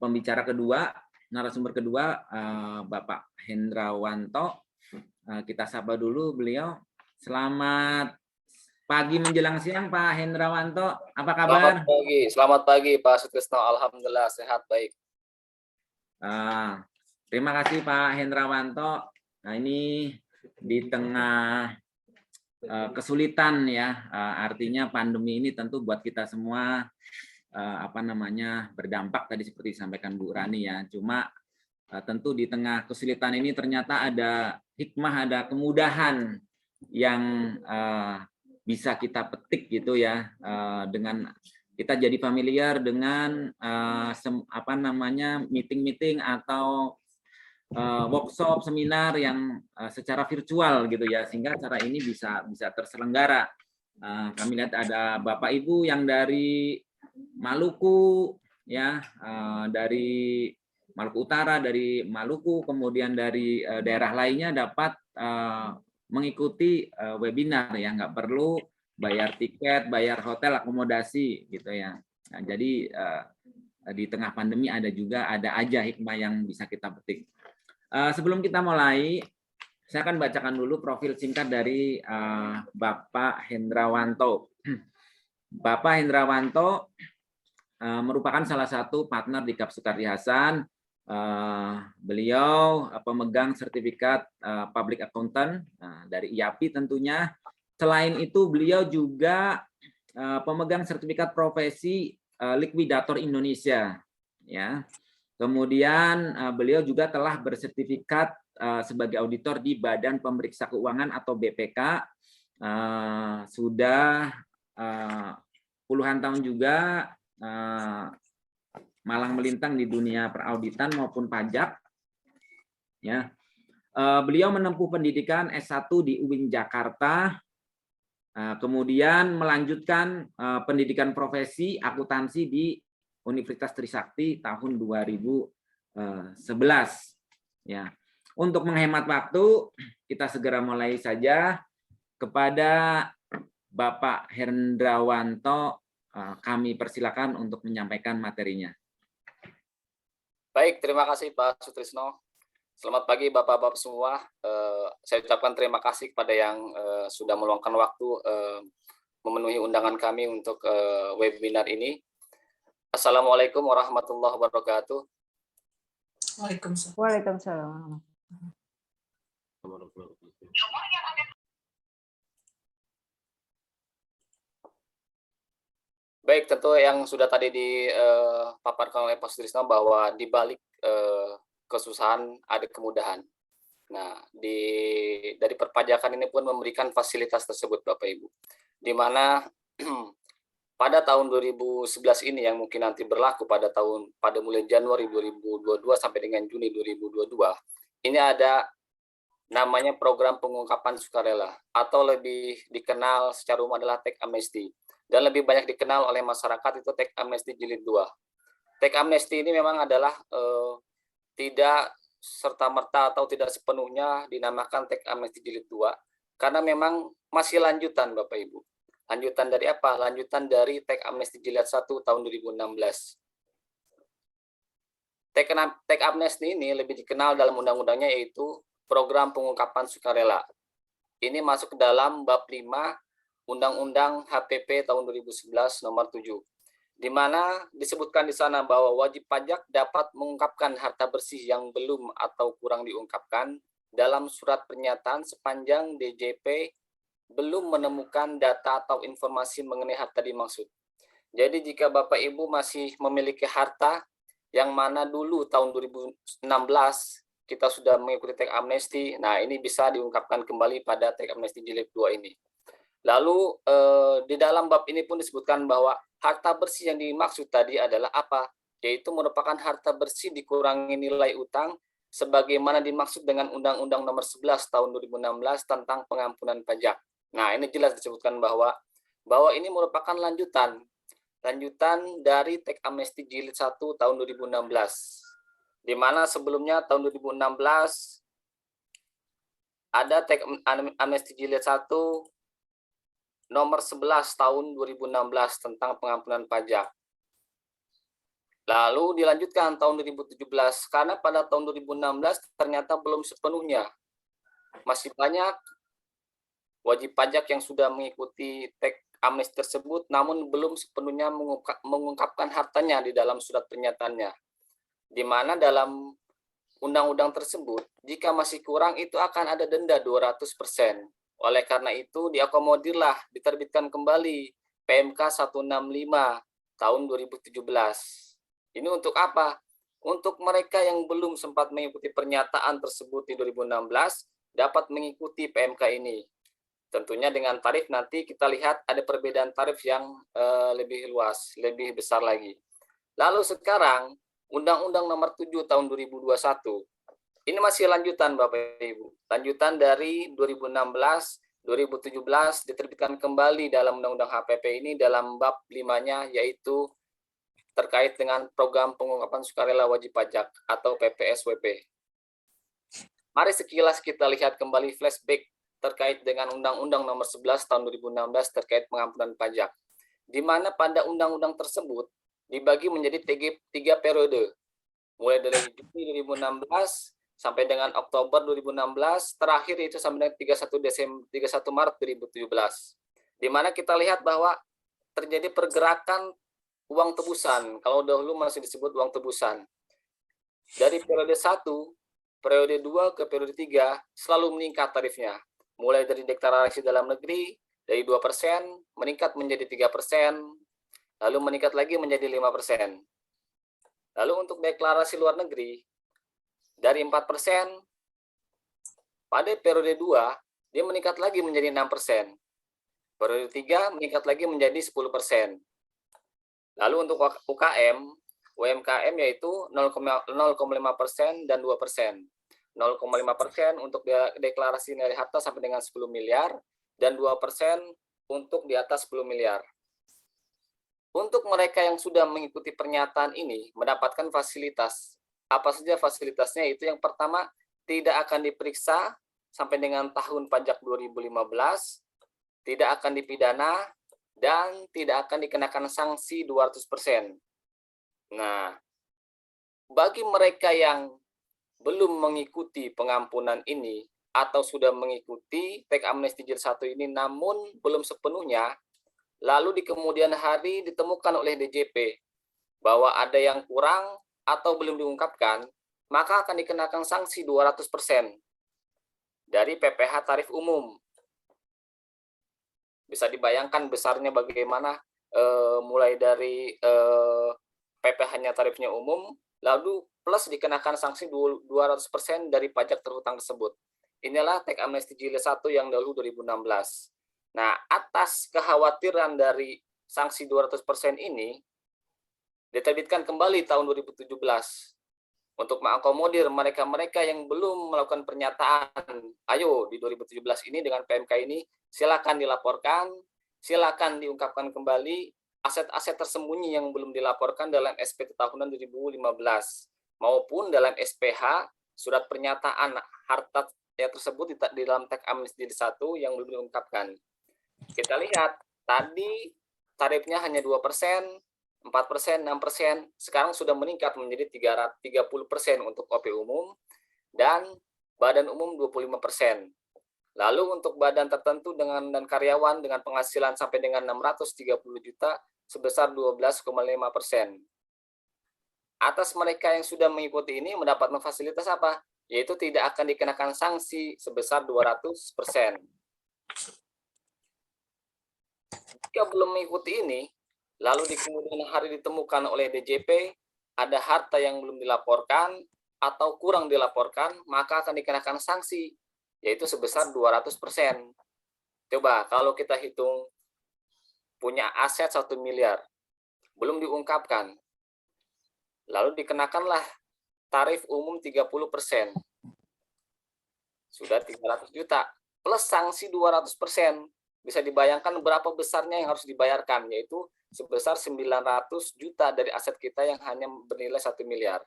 pembicara kedua, narasumber kedua, Bapak Hendrawanto. Kita sapa dulu beliau. Selamat pagi menjelang siang, Pak Hendrawanto. Apa kabar? Selamat pagi Pak Sutrisno. Alhamdulillah sehat baik. Terima kasih Pak Hendrawanto. Nah, ini di tengah kesulitan ya, artinya pandemi ini tentu buat kita semua berdampak tadi seperti disampaikan Bu Rani ya. Cuma tentu di tengah kesulitan ini ternyata ada hikmah, ada kemudahan yang bisa kita petik gitu ya, dengan kita jadi familiar dengan meeting-meeting atau workshop, seminar yang secara virtual gitu ya, sehingga cara ini bisa terselenggara. Kami lihat ada Bapak Ibu yang dari Maluku ya, dari Maluku Utara, dari Maluku, kemudian dari daerah lainnya dapat mengikuti webinar ya, nggak perlu bayar tiket, bayar hotel, akomodasi gitu ya. Nah, jadi di tengah pandemi ada aja hikmah yang bisa kita petik. Sebelum kita mulai, saya akan bacakan dulu profil singkat dari Bapak Hendrawanto. Bapak Hendrawanto merupakan salah satu partner di Kap Sukardi Hasan. Beliau pemegang sertifikat Public Accountant dari IAPI tentunya. Selain itu beliau juga pemegang sertifikat profesi Likuidator Indonesia. Ya. Kemudian beliau juga telah bersertifikat sebagai auditor di Badan Pemeriksa Keuangan atau BPK. Sudah puluhan tahun juga malang melintang di dunia perauditan maupun pajak. Ya, beliau menempuh pendidikan S1 di UIN Jakarta, kemudian melanjutkan pendidikan profesi akuntansi di Universitas Trisakti tahun 2011. Ya, untuk menghemat waktu, kita segera mulai saja. Kepada Bapak Hendrawanto, kami persilakan untuk menyampaikan materinya. Baik, terima kasih Pak Sutrisno. Selamat pagi Bapak-Bapak semua. Saya ucapkan terima kasih kepada yang sudah meluangkan waktu memenuhi undangan kami untuk webinar ini. Assalamualaikum warahmatullahi wabarakatuh. Waalaikumsalam. Baik, tentu yang sudah tadi dipaparkan oleh Pak Sutrisno bahwa di balik kesusahan ada kemudahan. Nah, dari perpajakan ini pun memberikan fasilitas tersebut Bapak Ibu. Di mana pada tahun 2011 ini yang mungkin nanti berlaku pada mulai Januari 2022 sampai dengan Juni 2022, ini ada namanya program pengungkapan sukarela atau lebih dikenal secara umum adalah Tax Amnesty. Dan lebih banyak dikenal oleh masyarakat itu Tax Amnesty Jilid 2. Tax Amnesty ini memang adalah tidak serta-merta atau tidak sepenuhnya dinamakan Tax Amnesty Jilid 2, karena memang masih lanjutan Bapak Ibu. Lanjutan dari apa? Lanjutan dari Tax Amnesty Jilid 1 tahun 2016. Tax Amnesty ini lebih dikenal dalam undang-undangnya yaitu Program Pengungkapan Sukarela. Ini masuk ke dalam bab 5 Undang-Undang HPP tahun 2011 nomor 7, di mana disebutkan di sana bahwa wajib pajak dapat mengungkapkan harta bersih yang belum atau kurang diungkapkan dalam surat pernyataan sepanjang DJP belum menemukan data atau informasi mengenai harta dimaksud. Jadi jika Bapak Ibu masih memiliki harta yang mana dulu tahun 2016 kita sudah mengikuti Tax Amnesty, nah ini bisa diungkapkan kembali pada Tax Amnesty Jilid 2 ini. Lalu di dalam bab ini pun disebutkan bahwa harta bersih yang dimaksud tadi adalah apa? Yaitu merupakan harta bersih dikurangi nilai utang sebagaimana dimaksud dengan Undang-Undang Nomor 11 Tahun 2016 tentang pengampunan pajak. Nah, ini jelas disebutkan bahwa ini merupakan lanjutan dari Tax Amnesty Jilid 1 tahun 2016. Di mana sebelumnya tahun 2016 ada Tax Amnesty Jilid 1 nomor 11 tahun 2016 tentang pengampunan pajak. Lalu dilanjutkan tahun 2017, karena pada tahun 2016 ternyata belum sepenuhnya. Masih banyak wajib pajak yang sudah mengikuti teks amnesti tersebut, namun belum sepenuhnya mengungkapkan hartanya di dalam surat pernyataannya. Di mana dalam undang-undang tersebut, jika masih kurang itu akan ada denda 200%. Oleh karena itu, diakomodirlah diterbitkan kembali PMK 165 tahun 2017. Ini untuk apa? Untuk mereka yang belum sempat mengikuti pernyataan tersebut di 2016, dapat mengikuti PMK ini. Tentunya dengan tarif nanti kita lihat ada perbedaan tarif yang lebih luas, lebih besar lagi. Lalu sekarang, Undang-Undang Nomor 7 Tahun 2021, ini masih lanjutan Bapak Ibu. Lanjutan dari 2016, 2017 diterbitkan kembali dalam Undang-Undang HPP ini dalam bab 5-nya, yaitu terkait dengan program pengungkapan sukarela wajib pajak atau PPSWP. Mari sekilas kita lihat kembali flashback terkait dengan Undang-Undang Nomor 11 Tahun 2016 terkait pengampunan pajak, di mana pada undang-undang tersebut dibagi menjadi 3 periode, mulai dari Juni 2016 sampai dengan Oktober 2016, terakhir itu sampai dengan 31 Maret 2017. Di mana kita lihat bahwa terjadi pergerakan uang tebusan, kalau dahulu masih disebut uang tebusan. Dari periode 1, periode 2 ke periode 3 selalu meningkat tarifnya. Mulai dari deklarasi dalam negeri dari 2% meningkat menjadi 3%, lalu meningkat lagi menjadi 5%. Lalu untuk deklarasi luar negeri dari 4%, pada periode 2 dia meningkat lagi menjadi 6%. Periode 3 meningkat lagi menjadi 10%. Lalu untuk UKM, UMKM yaitu 0,5% dan 2%. 0,5% untuk deklarasi nilai harta sampai dengan 10 miliar dan 2% untuk di atas 10 miliar. Untuk mereka yang sudah mengikuti pernyataan ini mendapatkan fasilitas. Apa saja fasilitasnya? Itu yang pertama, tidak akan diperiksa sampai dengan tahun pajak 2015, tidak akan dipidana, dan tidak akan dikenakan sanksi 200%. Nah, bagi mereka yang belum mengikuti pengampunan ini atau sudah mengikuti teks amnesti jilid 1 ini namun belum sepenuhnya, lalu di kemudian hari ditemukan oleh DJP bahwa ada yang kurang atau belum diungkapkan, maka akan dikenakan sanksi 200% dari PPh tarif umum. Bisa dibayangkan besarnya bagaimana, mulai dari PPh-nya tarifnya umum, lalu plus dikenakan sanksi 200% dari pajak terhutang tersebut. Inilah teks amnesti jilid 1 yang dahulu 2016. Nah, atas kekhawatiran dari sanksi 200% ini, diterbitkan kembali tahun 2017 untuk mengakomodir mereka-mereka yang belum melakukan pernyataan. Ayo, di 2017 ini dengan PMK ini, silakan dilaporkan, silakan diungkapkan kembali aset-aset tersembunyi yang belum dilaporkan dalam SPT tahunan 2015 maupun dalam SPH surat pernyataan harta tersebut di dalam teks amnesti jilid 1 yang belum diungkapkan. Kita lihat tadi tarifnya hanya 2%, 4%, 6%, sekarang sudah meningkat menjadi 30% untuk OP umum dan badan umum 25%. Lalu untuk badan tertentu dan karyawan dengan penghasilan sampai dengan 630 juta sebesar 12,5%. Atas mereka yang sudah mengikuti ini mendapatkan fasilitas apa? Yaitu tidak akan dikenakan sanksi sebesar 200%. Jika belum mengikuti ini, lalu di kemudian hari ditemukan oleh DJP ada harta yang belum dilaporkan atau kurang dilaporkan, maka akan dikenakan sanksi, yaitu sebesar 200%. Coba kalau kita hitung punya aset 1 miliar, belum diungkapkan, lalu dikenakanlah tarif umum 30%, sudah 300 juta, plus sanksi 200%. Bisa dibayangkan berapa besarnya yang harus dibayarkan, yaitu sebesar 900 juta dari aset kita yang hanya bernilai 1 miliar.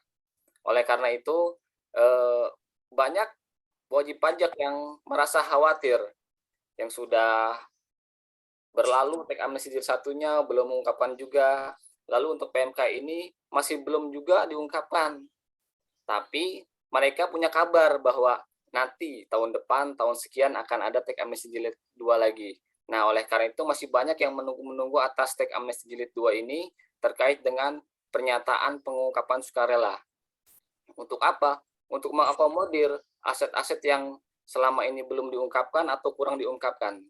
Oleh karena itu, banyak wajib pajak yang merasa khawatir, yang sudah berlalu teks amnesti jilid 1-nya belum mengungkapkan juga, Lalu untuk PMK ini masih belum juga diungkapkan. Tapi mereka punya kabar bahwa nanti tahun depan, tahun sekian akan ada teks amnesti jilid 2 lagi. Nah, oleh karena itu masih banyak yang menunggu-menunggu atas teks amnesti jilid 2 ini terkait dengan pernyataan pengungkapan sukarela. Untuk apa? Untuk mengakomodir aset-aset yang selama ini belum diungkapkan atau kurang diungkapkan.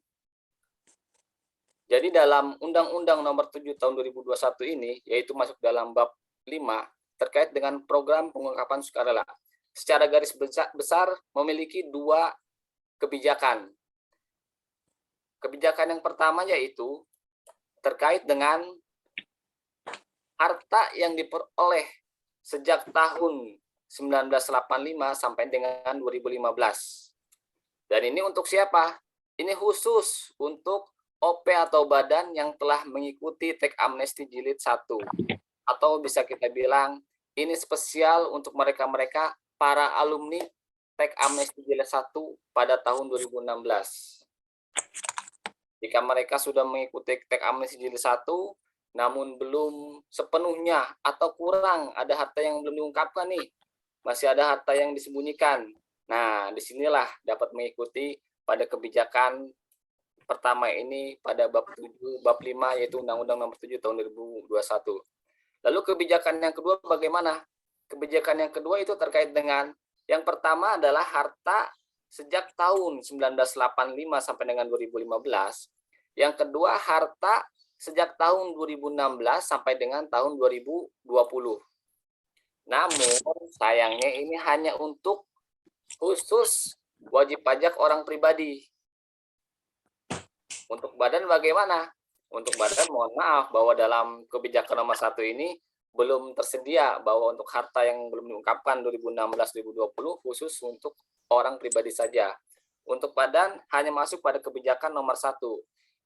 Jadi dalam Undang-Undang Nomor 7 Tahun 2021 ini, yaitu masuk dalam bab 5 terkait dengan program pengungkapan sukarela. Secara garis besar memiliki dua kebijakan. Kebijakan yang pertama yaitu terkait dengan harta yang diperoleh sejak tahun 1985 sampai dengan 2015. Dan ini untuk siapa? Ini khusus untuk OP atau badan yang telah mengikuti teks amnesti jilid 1. Atau bisa kita bilang ini spesial untuk mereka-mereka para alumni teks amnesti jilid 1 pada tahun 2016. Jika mereka sudah mengikuti teks amnesti jilid 1 namun belum sepenuhnya atau kurang, ada harta yang belum diungkapkan nih, masih ada harta yang disembunyikan. Nah, disinilah dapat mengikuti pada kebijakan pertama ini pada bab 7, bab 5 yaitu Undang-Undang Nomor 7 Tahun 2021. Lalu kebijakan yang kedua bagaimana? Kebijakan yang kedua itu terkait dengan yang pertama adalah harta sejak tahun 1985 sampai dengan 2015. Yang kedua harta sejak tahun 2016 sampai dengan tahun 2020. Namun sayangnya ini hanya untuk khusus wajib pajak orang pribadi. Untuk badan bagaimana? Untuk badan mohon maaf bahwa dalam kebijakan nomor 1 ini belum tersedia bahwa untuk harta yang belum diungkapkan 2016-2020 khusus untuk orang pribadi saja. Untuk badan hanya masuk pada kebijakan nomor 1.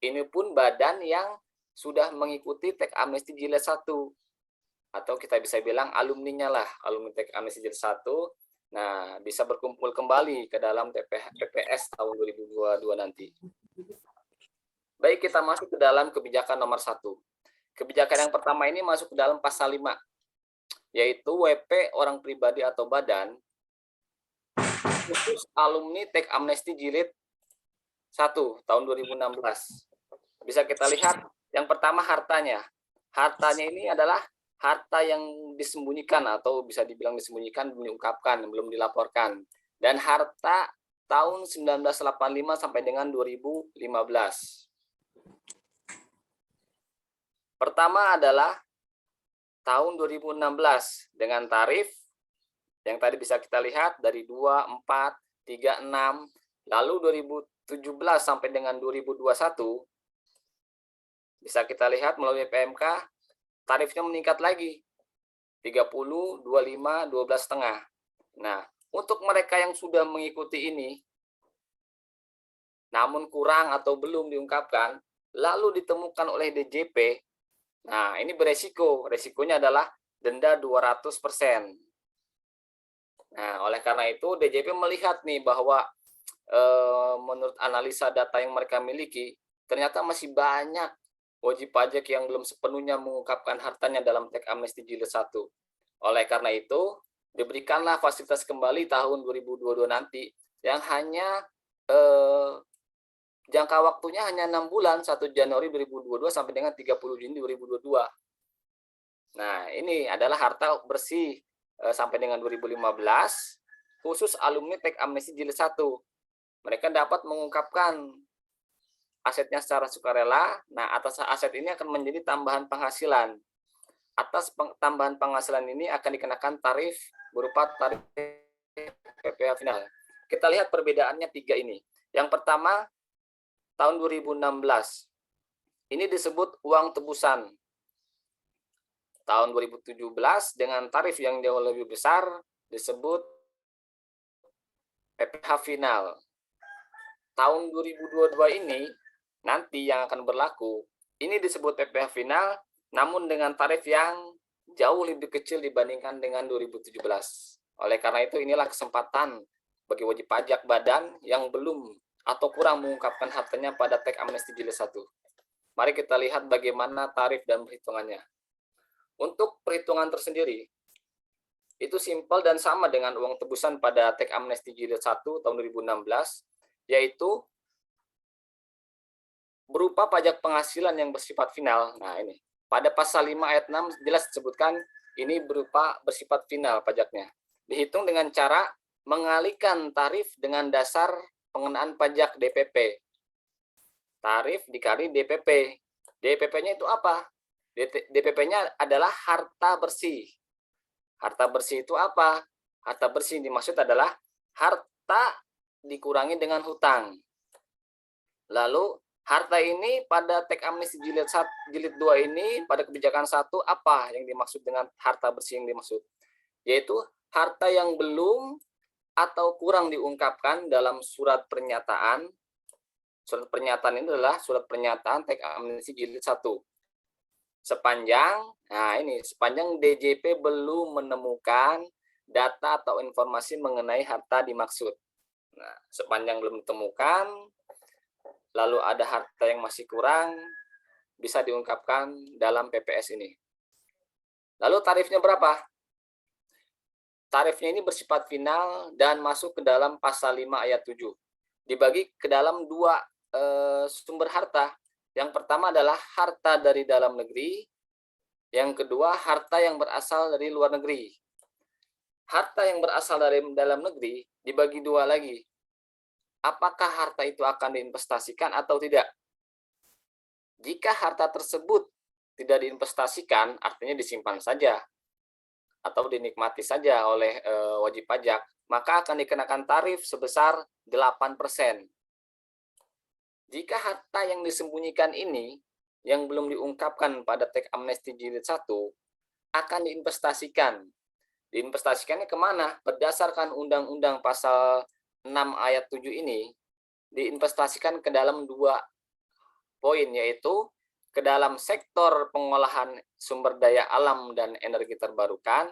Ini pun badan yang sudah mengikuti teks amnesti jilid 1. Atau kita bisa bilang alumninya lah, alumni teks amnesti jilid 1. Nah, bisa berkumpul kembali ke dalam TPS tahun 2022 nanti. Baik, kita masuk ke dalam kebijakan nomor 1. Kebijakan yang pertama ini masuk ke dalam pasal 5, yaitu WP orang pribadi atau badan khusus alumni teks amnesti jilid 1 tahun 2016. Bisa kita lihat yang pertama hartanya. Hartanya ini adalah harta yang disembunyikan atau bisa dibilang disembunyikan, belum diungkapkan, belum dilaporkan. Dan harta tahun 1985 sampai dengan 2015. Pertama adalah tahun 2016 dengan tarif yang tadi bisa kita lihat dari 2, 4, 3, 6. Lalu 2017 sampai dengan 2021 bisa kita lihat melalui PMK tarifnya meningkat lagi 30, 25, 12,5. Nah, untuk mereka yang sudah mengikuti ini namun kurang atau belum diungkapkan lalu ditemukan oleh DJP, nah ini beresiko. Resikonya adalah denda 200%. Nah, oleh karena itu DJP melihat nih bahwa menurut analisa data yang mereka miliki ternyata masih banyak wajib pajak yang belum sepenuhnya mengungkapkan hartanya dalam teks amnesti jilid 1. Oleh karena itu, diberikanlah fasilitas kembali tahun 2022 nanti yang hanya jangka waktunya hanya 6 bulan, 1 Januari 2022 sampai dengan 30 Juni 2022. Nah, ini adalah harta bersih sampai dengan 2015 khusus alumni teks amnesti jilid 1. Mereka dapat mengungkapkan asetnya secara sukarela. Nah, atas aset ini akan menjadi tambahan penghasilan. Atas tambahan penghasilan ini akan dikenakan tarif berupa tarif PPh final. Kita lihat perbedaannya 3 ini. Yang pertama, tahun 2016. Ini disebut uang tebusan. Tahun 2017 dengan tarif yang jauh lebih besar disebut PPh final. Tahun 2022 ini nanti yang akan berlaku, ini disebut PPh final, namun dengan tarif yang jauh lebih kecil dibandingkan dengan 2017. Oleh karena itu, inilah kesempatan bagi wajib pajak badan yang belum atau kurang mengungkapkan hartanya pada teks amnesti jilid 1. Mari kita lihat bagaimana tarif dan perhitungannya. Untuk perhitungan tersendiri, itu simpel dan sama dengan uang tebusan pada Teks Amnesti Jilid 1 tahun 2016, yaitu berupa pajak penghasilan yang bersifat final. Nah, ini. Pada pasal 5 ayat 6 jelas disebutkan ini berupa bersifat final pajaknya. Dihitung dengan cara mengalihkan tarif dengan dasar pengenaan pajak DPP. Tarif dikali DPP. DPP-nya itu apa? DPP-nya adalah harta bersih. Harta bersih itu apa? Harta bersih dimaksud adalah harta dikurangi dengan hutang. Lalu harta ini pada Teks Amnesti jilid 2 ini pada kebijakan 1 apa yang dimaksud dengan harta bersih yang dimaksud? Yaitu harta yang belum atau kurang diungkapkan dalam surat pernyataan. Surat pernyataan ini adalah surat pernyataan Teks Amnesti jilid 1. Sepanjang DJP belum menemukan data atau informasi mengenai harta dimaksud. Nah, sepanjang belum ditemukan, lalu ada harta yang masih kurang, bisa diungkapkan dalam PPS ini. Lalu tarifnya berapa? Tarifnya ini bersifat final dan masuk ke dalam pasal 5 ayat 7. Dibagi ke dalam dua sumber harta. Yang pertama adalah harta dari dalam negeri, yang kedua harta yang berasal dari luar negeri. Harta yang berasal dari dalam negeri dibagi dua lagi. Apakah harta itu akan diinvestasikan atau tidak? Jika harta tersebut tidak diinvestasikan, artinya disimpan saja atau dinikmati saja oleh wajib pajak, maka akan dikenakan tarif sebesar 8%. Jika harta yang disembunyikan ini, yang belum diungkapkan pada Teks Amnesti jilid 1, akan diinvestasikan. Diinvestasikannya kemana? Berdasarkan Undang-Undang pasal 6 ayat 7 ini, diinvestasikan ke dalam dua poin, yaitu ke dalam sektor pengolahan sumber daya alam dan energi terbarukan,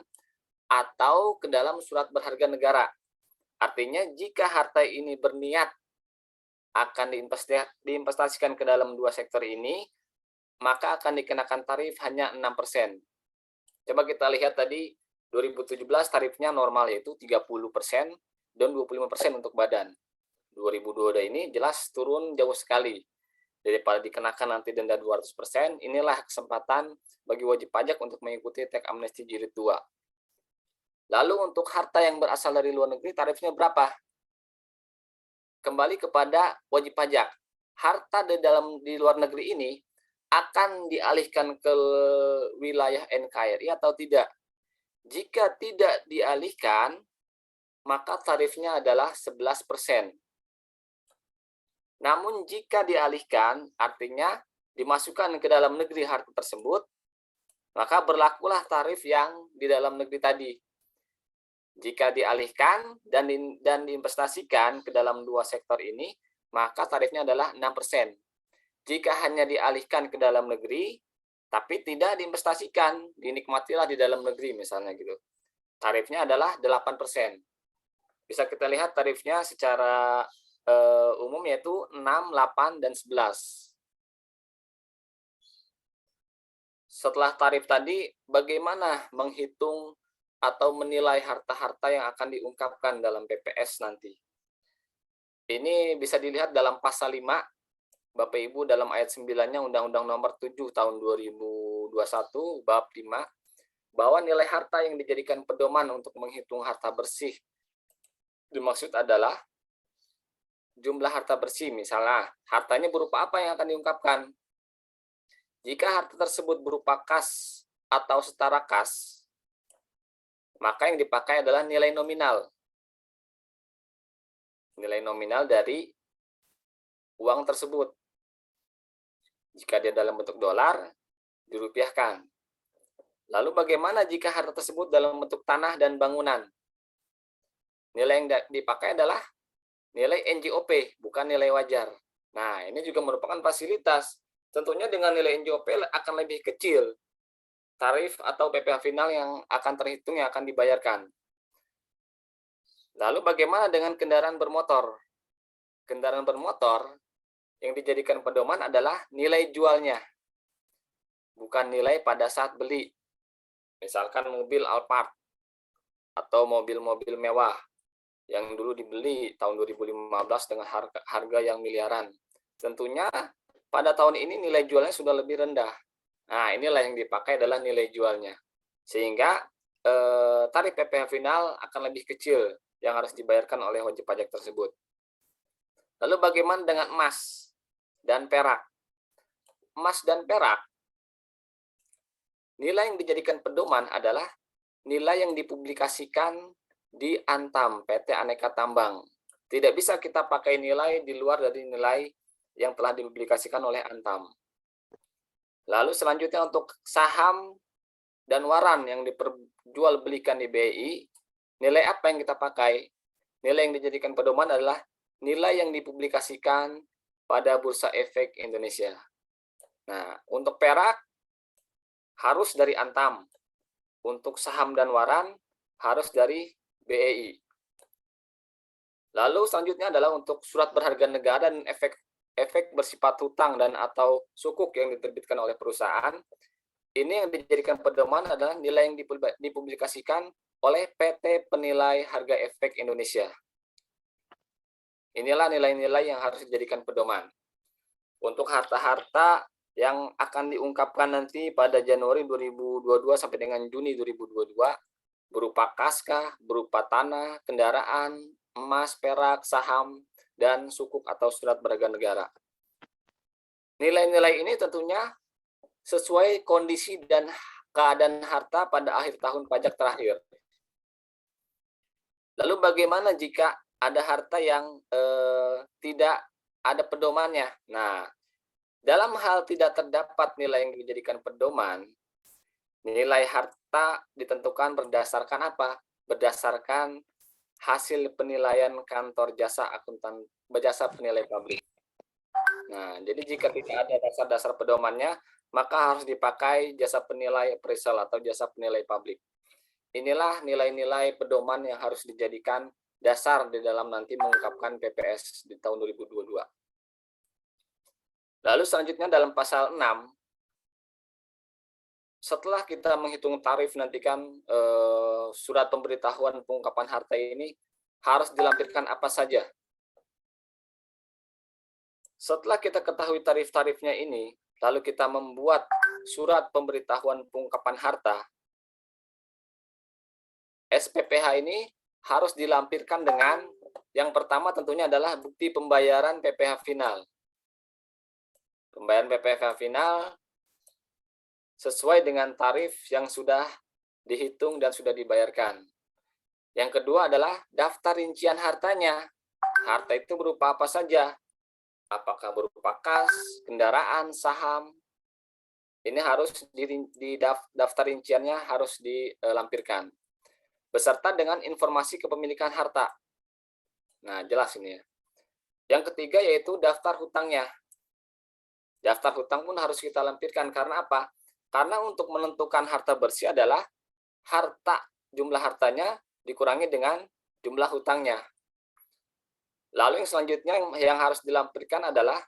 atau ke dalam surat berharga negara. Artinya, jika harta ini berniat akan diinvestasikan ke dalam dua sektor ini, maka akan dikenakan tarif hanya 6%. Coba kita lihat tadi, 2017 tarifnya normal yaitu 30% dan 25% untuk badan. 2022 ini jelas turun jauh sekali. Daripada dikenakan nanti denda 200%, inilah kesempatan bagi wajib pajak untuk mengikuti Teks Amnesti jilid 2. Lalu untuk harta yang berasal dari luar negeri, tarifnya berapa? Kembali kepada wajib pajak. Harta di luar negeri ini akan dialihkan ke wilayah NKRI atau tidak? Jika tidak dialihkan, maka tarifnya adalah 11%. Namun jika dialihkan, artinya dimasukkan ke dalam negeri harta tersebut, maka berlakulah tarif yang di dalam negeri tadi. Jika dialihkan dan diinvestasikan ke dalam dua sektor ini, maka tarifnya adalah 6%. Jika hanya dialihkan ke dalam negeri, tapi tidak diinvestasikan, dinikmatilah di dalam negeri misalnya gitu. Tarifnya adalah 8%. Bisa kita lihat tarifnya secara umum yaitu 6, 8, dan 11. Setelah tarif tadi, bagaimana menghitung atau menilai harta-harta yang akan diungkapkan dalam PPS nanti? Ini bisa dilihat dalam pasal 5, Bapak Ibu, dalam ayat 9-nya Undang-Undang Nomor 7 Tahun 2021, Bab 5, bahwa nilai harta yang dijadikan pedoman untuk menghitung harta bersih dimaksud adalah jumlah harta bersih. Misalnya, hartanya berupa apa yang akan diungkapkan? Jika harta tersebut berupa kas atau setara kas, maka yang dipakai adalah nilai nominal. Nilai nominal dari uang tersebut. Jika dia dalam bentuk dolar, dirupiahkan. Lalu bagaimana jika harta tersebut dalam bentuk tanah dan bangunan? Nilai yang dipakai adalah nilai NJOP, bukan nilai wajar. Nah, ini juga merupakan fasilitas. Tentunya dengan nilai NJOP akan lebih kecil tarif atau PPh final yang akan terhitung, yang akan dibayarkan. Lalu bagaimana dengan kendaraan bermotor? Kendaraan bermotor yang dijadikan pedoman adalah nilai jualnya, bukan nilai pada saat beli. Misalkan mobil Alphard atau mobil-mobil mewah yang dulu dibeli tahun 2015 dengan harga yang miliaran. Tentunya pada tahun ini nilai jualnya sudah lebih rendah. Nah, inilah yang dipakai adalah nilai jualnya. Sehingga tarif PPh final akan lebih kecil yang harus dibayarkan oleh wajib pajak tersebut. Lalu bagaimana dengan emas dan perak? Emas dan perak, nilai yang dijadikan pedoman adalah nilai yang dipublikasikan di Antam PT Aneka Tambang. Tidak bisa kita pakai nilai di luar dari nilai yang telah dipublikasikan oleh Antam. Lalu selanjutnya untuk saham dan waran yang diperjualbelikan di BI, nilai apa yang kita pakai? Nilai yang dijadikan pedoman adalah nilai yang dipublikasikan pada Bursa Efek Indonesia. Nah, untuk perak harus dari Antam. Untuk saham dan waran harus dari BEI. Lalu selanjutnya adalah untuk surat berharga negara dan efek bersifat hutang dan atau sukuk yang diterbitkan oleh perusahaan. Ini yang dijadikan pedoman adalah nilai yang dipublikasikan oleh PT Penilai Harga Efek Indonesia. Inilah nilai-nilai yang harus dijadikan pedoman. Untuk harta-harta yang akan diungkapkan nanti pada Januari 2022 sampai dengan Juni 2022, berupa kas kah, berupa tanah, kendaraan, emas, perak, saham, dan sukuk atau surat berharga negara. Nilai-nilai ini tentunya sesuai kondisi dan keadaan harta pada akhir tahun pajak terakhir. Lalu bagaimana jika ada harta yang tidak ada pedomannya? Nah, dalam hal tidak terdapat nilai yang dijadikan pedoman, nilai harta ditentukan berdasarkan apa? Berdasarkan hasil penilaian kantor jasa akuntan berjasa penilai publik. Nah, jadi jika tidak ada dasar-dasar pedomannya, maka harus dipakai jasa penilai appraisal atau jasa penilai publik. Inilah nilai-nilai pedoman yang harus dijadikan dasar di dalam nanti mengungkapkan PPS di tahun 2022. Lalu selanjutnya dalam pasal 6, setelah kita menghitung tarif nanti kan surat pemberitahuan pengungkapan harta ini harus dilampirkan apa saja. Setelah kita ketahui tarif-tarifnya ini, lalu kita membuat surat pemberitahuan pengungkapan harta, SPPH ini harus dilampirkan dengan yang pertama tentunya adalah bukti pembayaran PPh final. Pembayaran PPh final sesuai dengan tarif yang sudah dihitung dan sudah dibayarkan. Yang kedua adalah daftar rincian hartanya. Harta itu berupa apa saja? Apakah berupa kas, kendaraan, saham? Ini harus di daftar rinciannya harus dilampirkan. Beserta dengan informasi kepemilikan harta. Nah, jelas ini ya. Yang ketiga yaitu daftar hutangnya. Daftar hutang pun harus kita lampirkan. Karena apa? Karena untuk menentukan harta bersih adalah jumlah hartanya dikurangi dengan jumlah hutangnya. Lalu yang selanjutnya yang harus dilampirkan adalah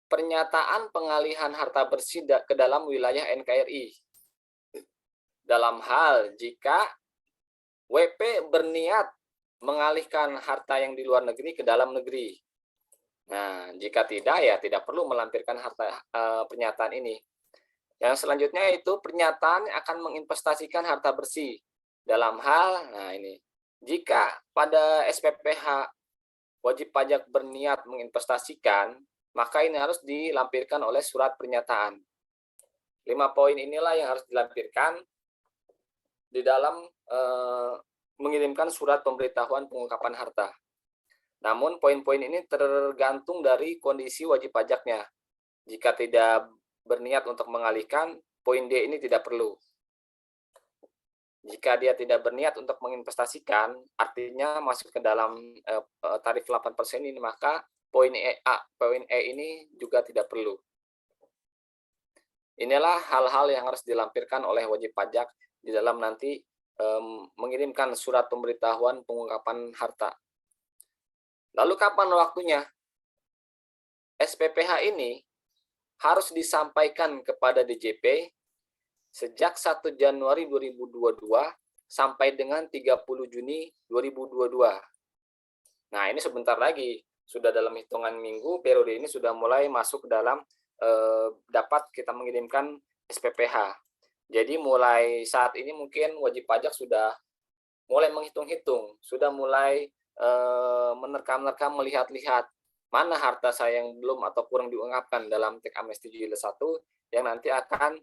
pernyataan pengalihan harta bersih ke dalam wilayah NKRI. Dalam hal jika WP berniat mengalihkan harta yang di luar negeri ke dalam negeri. Nah, jika tidak, ya tidak perlu melampirkan pernyataan ini. Yang selanjutnya itu pernyataan akan menginvestasikan harta bersih. Dalam hal, nah ini, jika pada SPPH wajib pajak berniat menginvestasikan, maka ini harus dilampirkan oleh surat pernyataan. 5 poin inilah yang harus dilampirkan di dalam mengirimkan surat pemberitahuan pengungkapan harta. Namun poin-poin ini tergantung dari kondisi wajib pajaknya. Jika tidak berniat untuk mengalihkan, poin D ini tidak perlu. Jika dia tidak berniat untuk menginvestasikan, artinya masuk ke dalam tarif 8% ini, maka poin E ini juga tidak perlu. Inilah hal-hal yang harus dilampirkan oleh wajib pajak di dalam nanti mengirimkan surat pemberitahuan pengungkapan harta. Lalu kapan waktunya? SPPH ini harus disampaikan kepada DJP sejak 1 Januari 2022 sampai dengan 30 Juni 2022. Nah, ini sebentar lagi, sudah dalam hitungan minggu, periode ini sudah mulai masuk ke dalam dapat kita mengirimkan SPPH. Jadi mulai saat ini mungkin wajib pajak sudah mulai menghitung-hitung, sudah mulai menerkam-nerkam, melihat-lihat mana harta saya yang belum atau kurang diungkapkan dalam teks amnesti jilid 1 yang nanti akan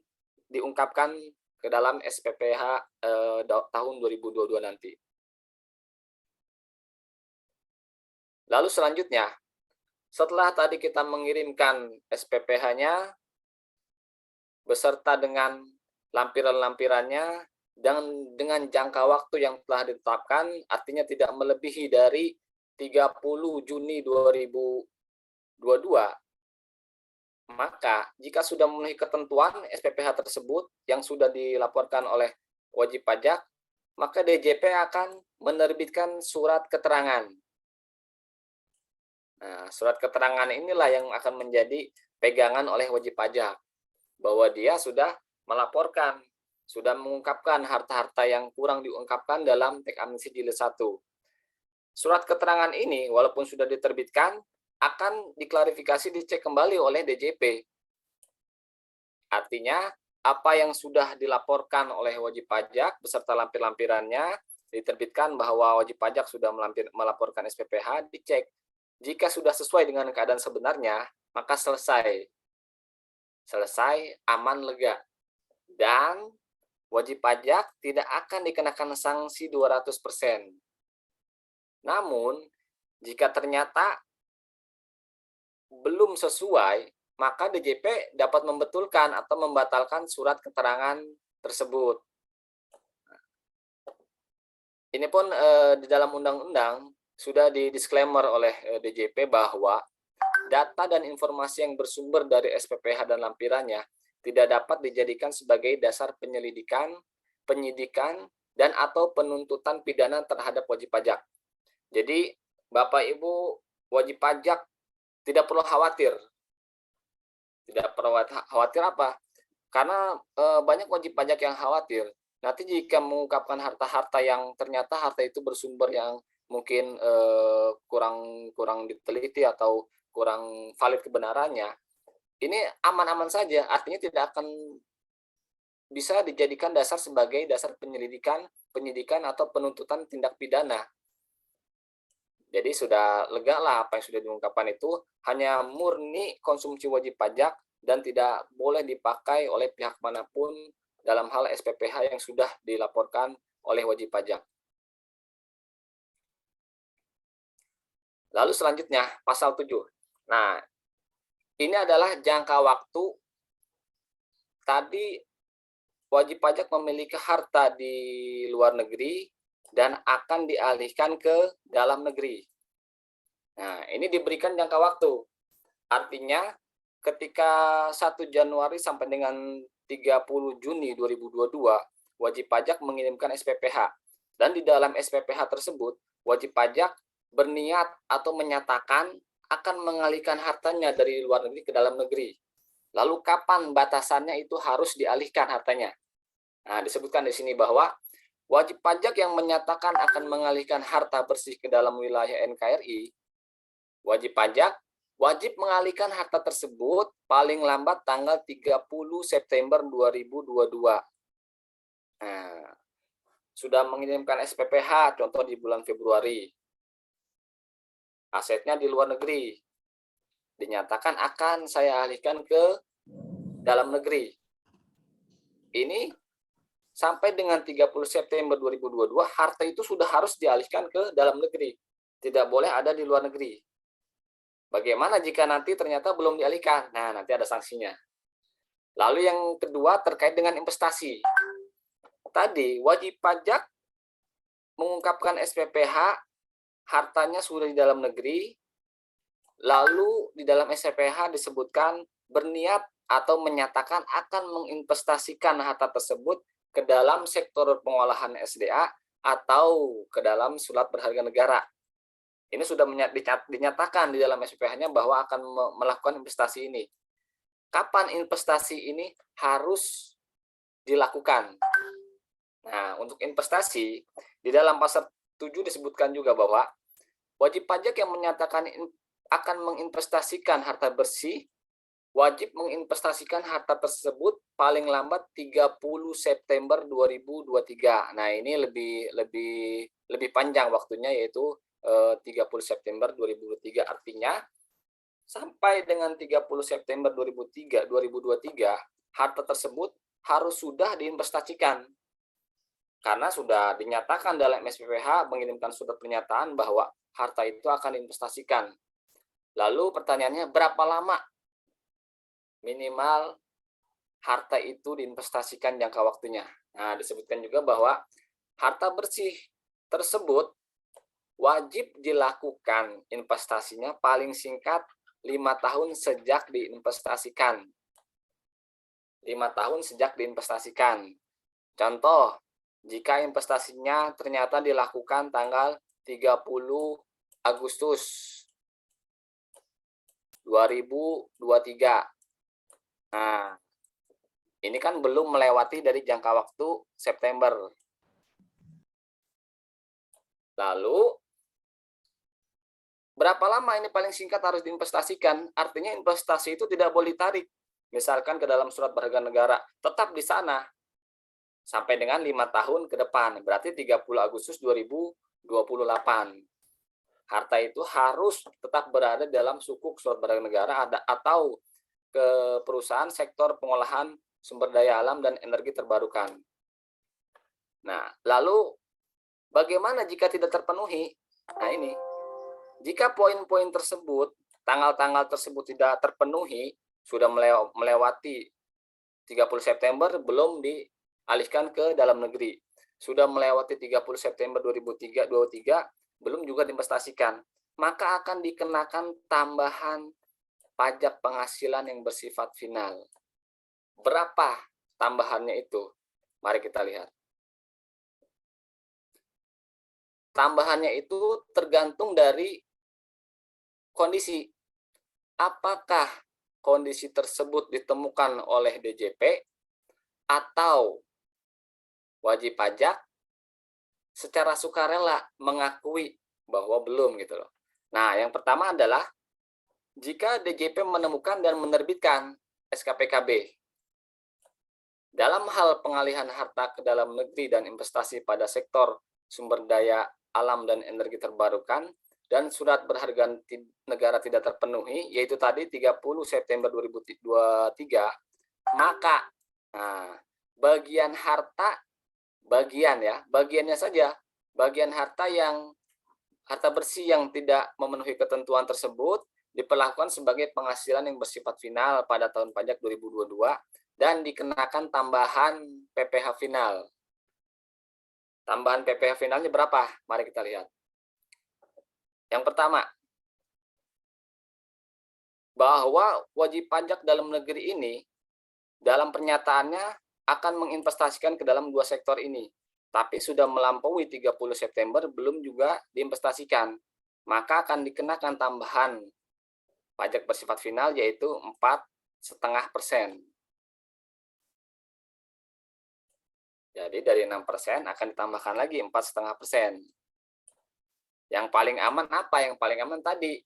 diungkapkan ke dalam SPPH tahun 2022 nanti. Lalu selanjutnya, setelah tadi kita mengirimkan SPPH-nya beserta dengan lampiran-lampirannya dan dengan jangka waktu yang telah ditetapkan, artinya tidak melebihi dari 30 Juni 2022, maka jika sudah memenuhi ketentuan SPPH tersebut yang sudah dilaporkan oleh wajib pajak, maka DJP akan menerbitkan surat keterangan. Nah, surat keterangan inilah yang akan menjadi pegangan oleh wajib pajak, bahwa dia sudah melaporkan, sudah mengungkapkan harta-harta yang kurang diungkapkan dalam teks amnesti jilid 1. Surat keterangan ini, walaupun sudah diterbitkan, akan diklarifikasi, dicek kembali oleh DJP. Artinya, apa yang sudah dilaporkan oleh wajib pajak beserta lampir-lampirannya, diterbitkan bahwa wajib pajak sudah melaporkan SPPH, dicek. Jika sudah sesuai dengan keadaan sebenarnya, maka selesai. Selesai, aman, lega. Dan wajib pajak tidak akan dikenakan sanksi 200%. Namun, jika ternyata belum sesuai, maka DJP dapat membetulkan atau membatalkan surat keterangan tersebut. Ini pun di dalam undang-undang sudah di-disclaimer oleh DJP bahwa data dan informasi yang bersumber dari SPPH dan lampirannya tidak dapat dijadikan sebagai dasar penyelidikan, penyidikan, dan atau penuntutan pidana terhadap wajib pajak. Jadi, Bapak Ibu wajib pajak tidak perlu khawatir. Tidak perlu khawatir apa? Karena banyak wajib pajak yang khawatir. Nanti jika mengungkapkan harta-harta yang ternyata harta itu bersumber yang mungkin kurang diteliti atau kurang valid kebenarannya, ini aman-aman saja, artinya tidak akan bisa dijadikan dasar sebagai dasar penyelidikan, penyidikan, atau penuntutan tindak pidana. Jadi sudah lega lah apa yang sudah diungkapkan itu hanya murni konsumsi wajib pajak dan tidak boleh dipakai oleh pihak manapun dalam hal SPPH yang sudah dilaporkan oleh wajib pajak. Lalu selanjutnya, pasal 7. Nah, ini adalah jangka waktu. Tadi wajib pajak memiliki harta di luar negeri dan akan dialihkan ke dalam negeri. Nah, ini diberikan jangka waktu. Artinya, ketika 1 Januari sampai dengan 30 Juni 2022, wajib pajak mengirimkan SPPH. Dan di dalam SPPH tersebut, wajib pajak berniat atau menyatakan akan mengalihkan hartanya dari luar negeri ke dalam negeri. Lalu kapan batasannya itu harus dialihkan hartanya? Nah, disebutkan di sini bahwa wajib pajak yang menyatakan akan mengalihkan harta bersih ke dalam wilayah NKRI, wajib pajak wajib mengalihkan harta tersebut paling lambat tanggal 30 September 2022. Nah, sudah mengirimkan SPPH, contoh di bulan Februari. Asetnya di luar negeri. Dinyatakan akan saya alihkan ke dalam negeri. Ini sampai dengan 30 September 2022, harta itu sudah harus dialihkan ke dalam negeri. Tidak boleh ada di luar negeri. Bagaimana jika nanti ternyata belum dialihkan? Nah, nanti ada sanksinya. Lalu yang kedua terkait dengan investasi. Tadi wajib pajak mengungkapkan SPPH, hartanya sudah di dalam negeri, lalu di dalam SPPH disebutkan berniat atau menyatakan akan menginvestasikan harta tersebut ke dalam sektor pengolahan SDA atau ke dalam surat berharga negara. Ini sudah dinyatakan di dalam SPPH-nya bahwa akan melakukan investasi ini. Kapan investasi ini harus dilakukan. Nah, untuk investasi, di dalam pasal 7 disebutkan juga bahwa wajib pajak yang menyatakan akan menginvestasikan harta bersih wajib menginvestasikan harta tersebut paling lambat 30 September 2023. Nah, ini lebih panjang waktunya, yaitu 30 September 2023. Artinya sampai dengan 30 September 2023 harta tersebut harus sudah diinvestasikan. Karena sudah dinyatakan dalam SPPH mengirimkan surat pernyataan bahwa harta itu akan diinvestasikan. Lalu pertanyaannya, berapa lama minimal harta itu diinvestasikan jangka waktunya? Nah, disebutkan juga bahwa harta bersih tersebut wajib dilakukan investasinya paling singkat 5 tahun sejak diinvestasikan. 5 tahun sejak diinvestasikan. Contoh, jika investasinya ternyata dilakukan tanggal 30 Agustus 2023. Nah, ini kan belum melewati dari jangka waktu September. Lalu, berapa lama ini paling singkat harus diinvestasikan? Artinya investasi itu tidak boleh ditarik. Misalkan ke dalam surat berharga negara, tetap di sana sampai dengan 5 tahun ke depan. Berarti 30 Agustus 2028. Harta itu harus tetap berada dalam sukuk surat berharga negara atau ke perusahaan sektor pengolahan sumber daya alam dan energi terbarukan. Nah, lalu bagaimana jika tidak terpenuhi? Nah, ini. Jika poin-poin tersebut, tanggal-tanggal tersebut tidak terpenuhi, sudah melewati 30 September belum dialihkan ke dalam negeri. Sudah melewati 30 September 2023 belum juga diinvestasikan, maka akan dikenakan tambahan pajak penghasilan yang bersifat final. Berapa tambahannya itu? Mari kita lihat. Tambahannya itu tergantung dari kondisi. Apakah kondisi tersebut ditemukan oleh DJP atau wajib pajak secara sukarela mengakui bahwa belum gitu loh. Nah, yang pertama adalah jika DJP menemukan dan menerbitkan SKPKB dalam hal pengalihan harta ke dalam negeri dan investasi pada sektor sumber daya alam dan energi terbarukan dan surat berharga negara tidak terpenuhi, yaitu tadi 30 September 2023, maka bagian harta, bagiannya saja, bagian harta bersih yang tidak memenuhi ketentuan tersebut diperlakukan sebagai penghasilan yang bersifat final pada tahun pajak 2022 dan dikenakan tambahan PPh final. Tambahan PPh finalnya berapa? Mari kita lihat. Yang pertama, bahwa wajib pajak dalam negeri ini dalam pernyataannya akan menginvestasikan ke dalam dua sektor ini, tapi sudah melampaui 30 September belum juga diinvestasikan, maka akan dikenakan tambahan pajak bersifat final yaitu 4,5%. Jadi dari 6% akan ditambahkan lagi 4,5%. Yang paling aman apa? Yang paling aman tadi,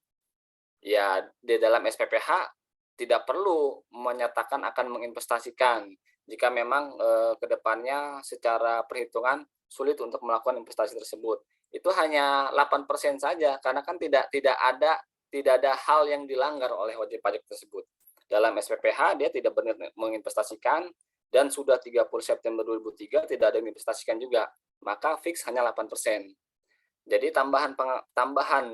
ya di dalam SPPH tidak perlu menyatakan akan menginvestasikan jika memang ke depannya secara perhitungan sulit untuk melakukan investasi tersebut. Itu hanya 8% saja, karena kan tidak ada hal yang dilanggar oleh wajib pajak tersebut. Dalam SPPH dia tidak benar menginvestasikan dan sudah 30 September 2003 tidak ada yang diinvestasikan juga, maka fix hanya 8%. Jadi tambahan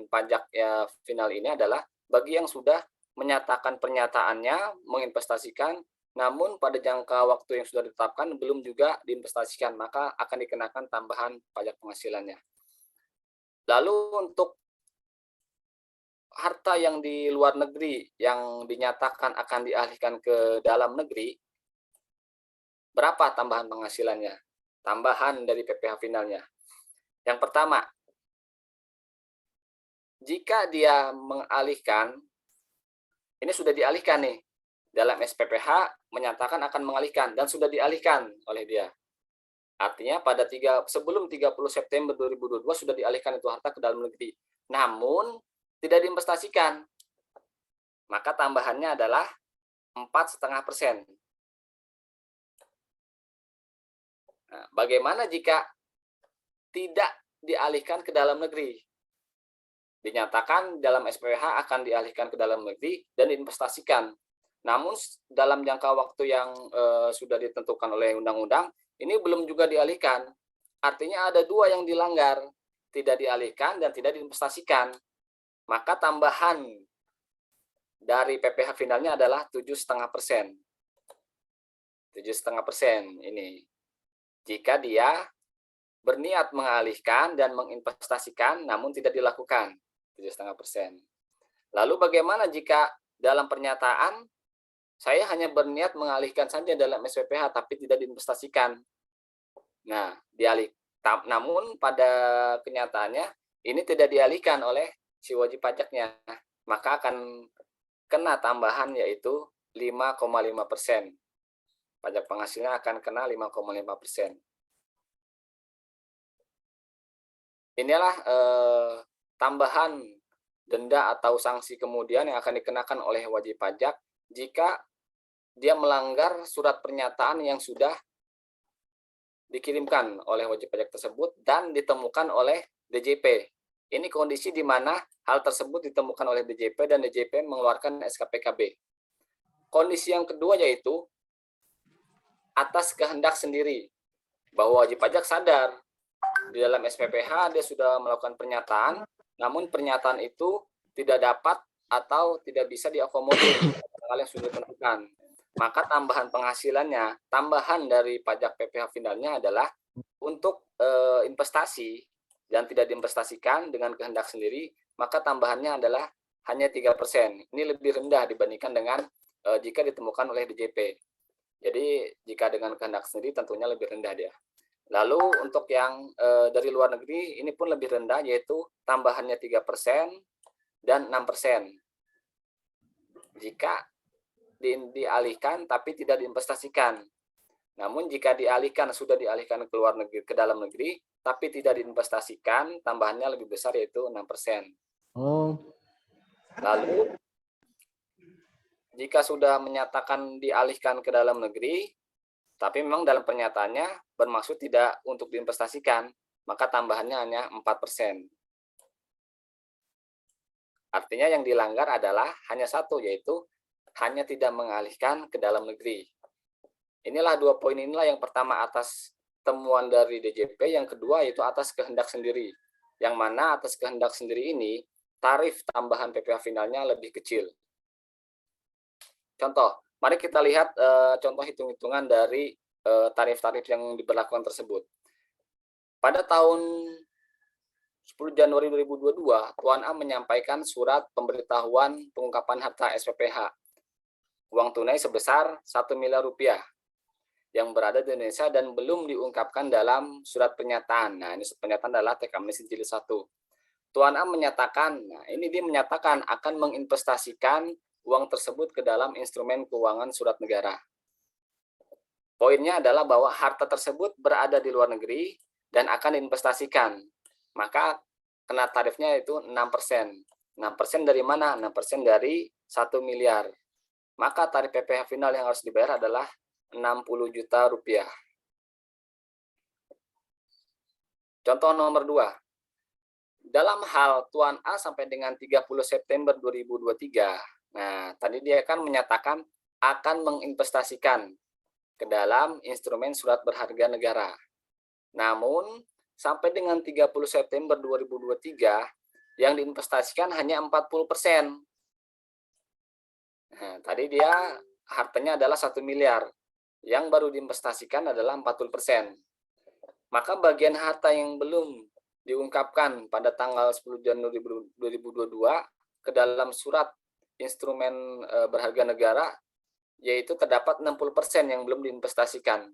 pajak ya final ini adalah bagi yang sudah menyatakan pernyataannya menginvestasikan, namun pada jangka waktu yang sudah ditetapkan belum juga diinvestasikan, maka akan dikenakan tambahan pajak penghasilannya. Lalu untuk harta yang di luar negeri yang dinyatakan akan dialihkan ke dalam negeri, berapa tambahan penghasilannya? Tambahan dari PPh finalnya. Yang pertama, jika dia mengalihkan, ini sudah dialihkan nih, dalam SPPH menyatakan akan mengalihkan dan sudah dialihkan oleh dia. Artinya sebelum 30 September 2022 sudah dialihkan itu harta ke dalam negeri. Namun tidak diinvestasikan. Maka tambahannya adalah 4,5%. Nah, bagaimana jika tidak dialihkan ke dalam negeri? Dinyatakan dalam SPPH akan dialihkan ke dalam negeri dan diinvestasikan. Namun dalam jangka waktu yang sudah ditentukan oleh undang-undang, ini belum juga dialihkan. Artinya ada dua yang dilanggar, tidak dialihkan dan tidak diinvestasikan. Maka tambahan dari PPh finalnya adalah 7,5%. 7,5% ini. Jika dia berniat mengalihkan dan menginvestasikan namun tidak dilakukan. 7,5%. Lalu bagaimana jika dalam pernyataan saya hanya berniat mengalihkan saja dalam SPPH tapi tidak diinvestasikan? Nah, namun pada kenyataannya ini tidak dialihkan oleh si wajib pajaknya, maka akan kena tambahan yaitu 5,5%. Pajak penghasilan akan kena 5,5%. Inilah tambahan denda atau sanksi kemudian yang akan dikenakan oleh wajib pajak jika dia melanggar surat pernyataan yang sudah dikirimkan oleh wajib pajak tersebut dan ditemukan oleh DJP. Ini kondisi di mana hal tersebut ditemukan oleh DJP dan DJP mengeluarkan SKPKB. Kondisi yang kedua yaitu atas kehendak sendiri, bahwa wajib pajak sadar di dalam SPPH dia sudah melakukan pernyataan, namun pernyataan itu tidak dapat atau tidak bisa diakomodir hal yang sudah ditentukan. Maka tambahan penghasilannya, tambahan dari pajak PPh finalnya adalah untuk investasi dan tidak diinvestasikan dengan kehendak sendiri, maka tambahannya adalah hanya 3%. Ini lebih rendah dibandingkan dengan jika ditemukan oleh DJP. Jadi jika dengan kehendak sendiri tentunya lebih rendah dia. Lalu untuk yang dari luar negeri ini pun lebih rendah, yaitu tambahannya 3% dan 6%. Jika dialihkan tapi tidak diinvestasikan. Namun jika dialihkan, sudah dialihkan ke luar negeri, ke dalam negeri, tapi tidak diinvestasikan, tambahannya lebih besar yaitu 6%. Lalu jika sudah menyatakan dialihkan ke dalam negeri, tapi memang dalam pernyataannya bermaksud tidak untuk diinvestasikan, maka tambahannya hanya 4%. Artinya yang dilanggar adalah hanya satu, yaitu hanya tidak mengalihkan ke dalam negeri. Inilah dua poin inilah, yang pertama atas temuan dari DJP, yang kedua yaitu atas kehendak sendiri. Yang mana atas kehendak sendiri ini, tarif tambahan PPh finalnya lebih kecil. Contoh, mari kita lihat contoh hitung-hitungan dari tarif-tarif yang diberlakukan tersebut. Pada tahun 10 Januari 2022, Tuan A menyampaikan surat pemberitahuan pengungkapan harta SPPH. Uang tunai sebesar 1 miliar rupiah yang berada di Indonesia dan belum diungkapkan dalam surat pernyataan. Nah, ini surat pernyataan adalah teks amnesti jilid 1. Tuan A menyatakan, nah ini dia menyatakan akan menginvestasikan uang tersebut ke dalam instrumen keuangan surat negara. Poinnya adalah bahwa harta tersebut berada di luar negeri dan akan diinvestasikan. Maka kena tarifnya itu 6%. 6% dari mana? 6% dari 1 miliar. Maka tarif PPh final yang harus dibayar adalah 60 juta rupiah. Contoh nomor 2. Dalam hal Tuan A sampai dengan 30 September 2023, nah, tadi dia kan menyatakan akan menginvestasikan ke dalam instrumen surat berharga negara. Namun, sampai dengan 30 September 2023, yang diinvestasikan hanya 40%. Nah, tadi dia hartanya adalah 1 miliar. Yang baru diinvestasikan adalah 40%. Maka bagian harta yang belum diungkapkan pada tanggal 10 Januari 2022 ke dalam surat instrumen berharga negara, yaitu terdapat 60% yang belum diinvestasikan.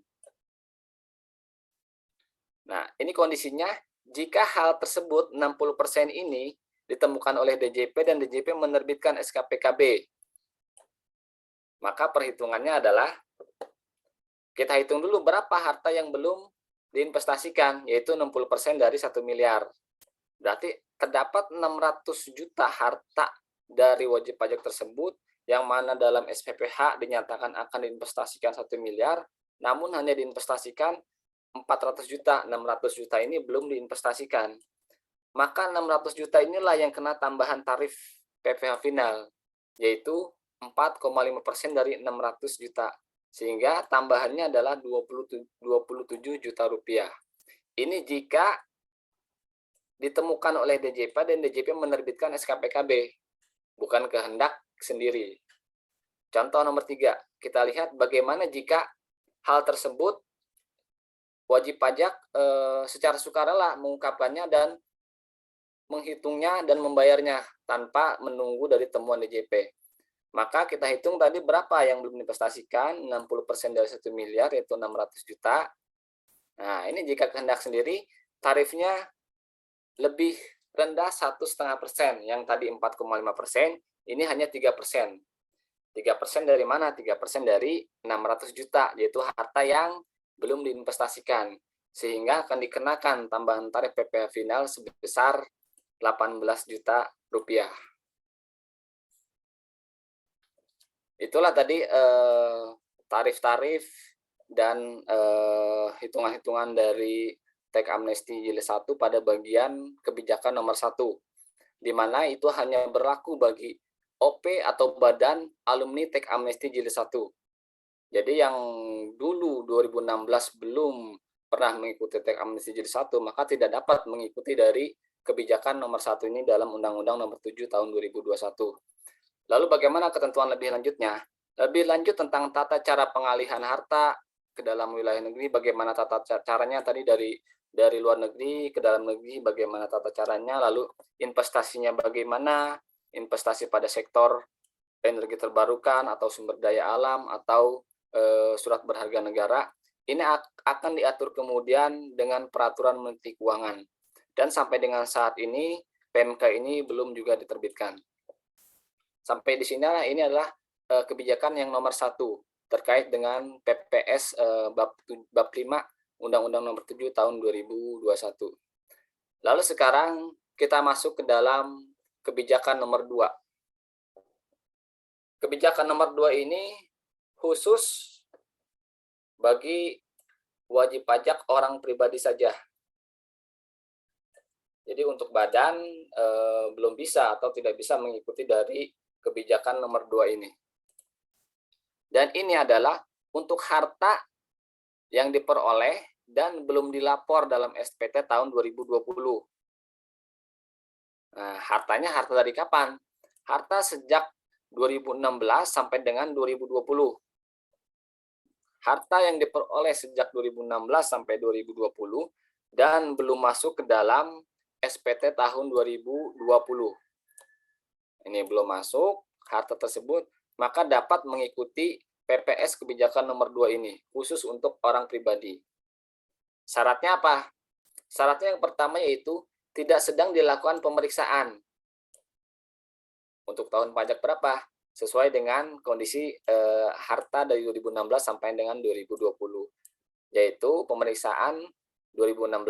Nah, ini kondisinya jika hal tersebut 60% ini ditemukan oleh DJP dan DJP menerbitkan SKPKB. Maka perhitungannya adalah kita hitung dulu berapa harta yang belum diinvestasikan, yaitu 60% dari 1 miliar. Berarti terdapat 600 juta harta dari wajib pajak tersebut yang mana dalam SPPH dinyatakan akan diinvestasikan 1 miliar, namun hanya diinvestasikan 400 juta. 600 juta ini belum diinvestasikan. Maka 600 juta inilah yang kena tambahan tarif PPh final, yaitu 4,5% dari 600 juta. Sehingga tambahannya adalah 27 juta rupiah. Ini jika ditemukan oleh DJP dan DJP menerbitkan SKPKB, bukan kehendak sendiri. Contoh nomor 3, kita lihat bagaimana jika hal tersebut wajib pajak secara sukarela mengungkapkannya dan menghitungnya dan membayarnya tanpa menunggu dari temuan DJP. Maka kita hitung tadi berapa yang belum diinvestasikan, 60% dari 1 miliar, yaitu 600 juta. Nah, ini jika kehendak sendiri, tarifnya lebih rendah 1,5%. Yang tadi 4,5%, ini hanya 3%. 3% dari mana? 3% dari 600 juta, yaitu harta yang belum diinvestasikan. Sehingga akan dikenakan tambahan tarif PPh final sebesar 18 juta rupiah. Itulah tadi tarif-tarif dan hitungan-hitungan dari Teks Amnesti Jilid 1 pada bagian kebijakan nomor 1, di mana itu hanya berlaku bagi OP atau Badan Alumni Teks Amnesti Jilid 1. Jadi yang dulu 2016 belum pernah mengikuti Teks Amnesti Jilid 1, maka tidak dapat mengikuti dari kebijakan nomor 1 ini dalam Undang-Undang nomor 7 tahun 2021. Lalu bagaimana ketentuan lebih lanjutnya? Lebih lanjut tentang tata cara pengalihan harta ke dalam wilayah negeri, bagaimana tata caranya tadi dari luar negeri ke dalam negeri, bagaimana tata caranya, lalu investasinya bagaimana, investasi pada sektor energi terbarukan atau sumber daya alam atau surat berharga negara, ini akan diatur kemudian dengan peraturan Menteri Keuangan. Dan sampai dengan saat ini PMK ini belum juga diterbitkan. Sampai di sini ini adalah kebijakan yang nomor 1 terkait dengan PPS bab 5 Undang-Undang nomor 7 tahun 2021. Lalu sekarang kita masuk ke dalam kebijakan nomor 2. Kebijakan nomor 2 ini khusus bagi wajib pajak orang pribadi saja. Jadi untuk badan belum bisa atau tidak bisa mengikuti dari kebijakan nomor 2 ini. Dan ini adalah untuk harta yang diperoleh dan belum dilapor dalam SPT tahun 2020. Nah, hartanya harta dari kapan? Harta sejak 2016 sampai dengan 2020. Harta yang diperoleh sejak 2016 sampai 2020 dan belum masuk ke dalam SPT tahun 2020. Ini belum masuk harta tersebut, maka dapat mengikuti PPS kebijakan nomor 2 ini, khusus untuk orang pribadi. Syaratnya apa? Syaratnya yang pertama yaitu tidak sedang dilakukan pemeriksaan. Untuk tahun pajak berapa? Sesuai dengan kondisi harta dari 2016 sampai dengan 2020. Yaitu pemeriksaan 2016,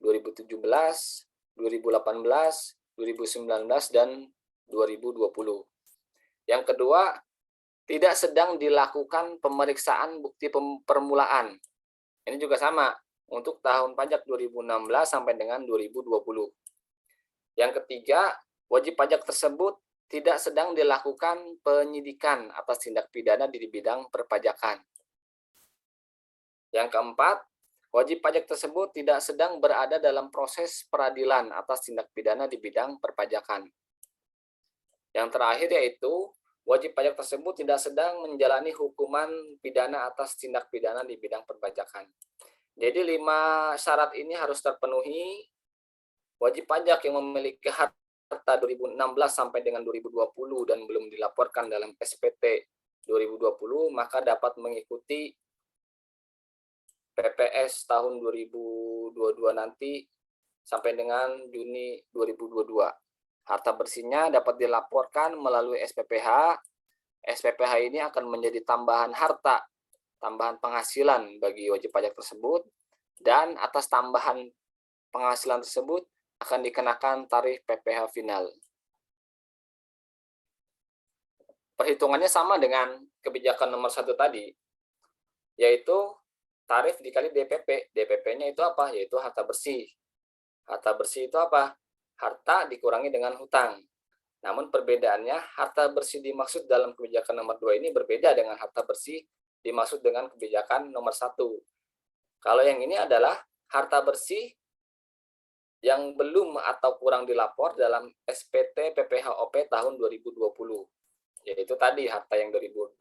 2017, 2018, 2019, dan 2020. Yang kedua, tidak sedang dilakukan pemeriksaan bukti permulaan. Ini juga sama untuk tahun pajak 2016 sampai dengan 2020. Yang ketiga, wajib pajak tersebut tidak sedang dilakukan penyidikan atas tindak pidana di bidang perpajakan. Yang keempat, wajib pajak tersebut tidak sedang berada dalam proses peradilan atas tindak pidana di bidang perpajakan. Yang terakhir yaitu, wajib pajak tersebut tidak sedang menjalani hukuman pidana atas tindak pidana di bidang perpajakan. Jadi 5 syarat ini harus terpenuhi. Wajib pajak yang memiliki harta 2016 sampai dengan 2020 dan belum dilaporkan dalam SPT 2020, maka dapat mengikuti PPS tahun 2022 nanti sampai dengan Juni 2022. Harta bersihnya dapat dilaporkan melalui SPPH SPPH ini akan menjadi tambahan harta, tambahan penghasilan bagi wajib pajak tersebut, dan atas tambahan penghasilan tersebut akan dikenakan tarif PPh final. Perhitungannya sama dengan kebijakan nomor 1 tadi, yaitu tarif dikali DPP. DPP-nya itu apa? Yaitu harta bersih. Harta bersih itu apa? Harta dikurangi dengan hutang. Namun perbedaannya, harta bersih dimaksud dalam kebijakan nomor 2 ini berbeda dengan harta bersih dimaksud dengan kebijakan nomor 1. Kalau yang ini adalah harta bersih yang belum atau kurang dilapor dalam SPT PPHOP tahun 2020. Yaitu tadi harta yang 2016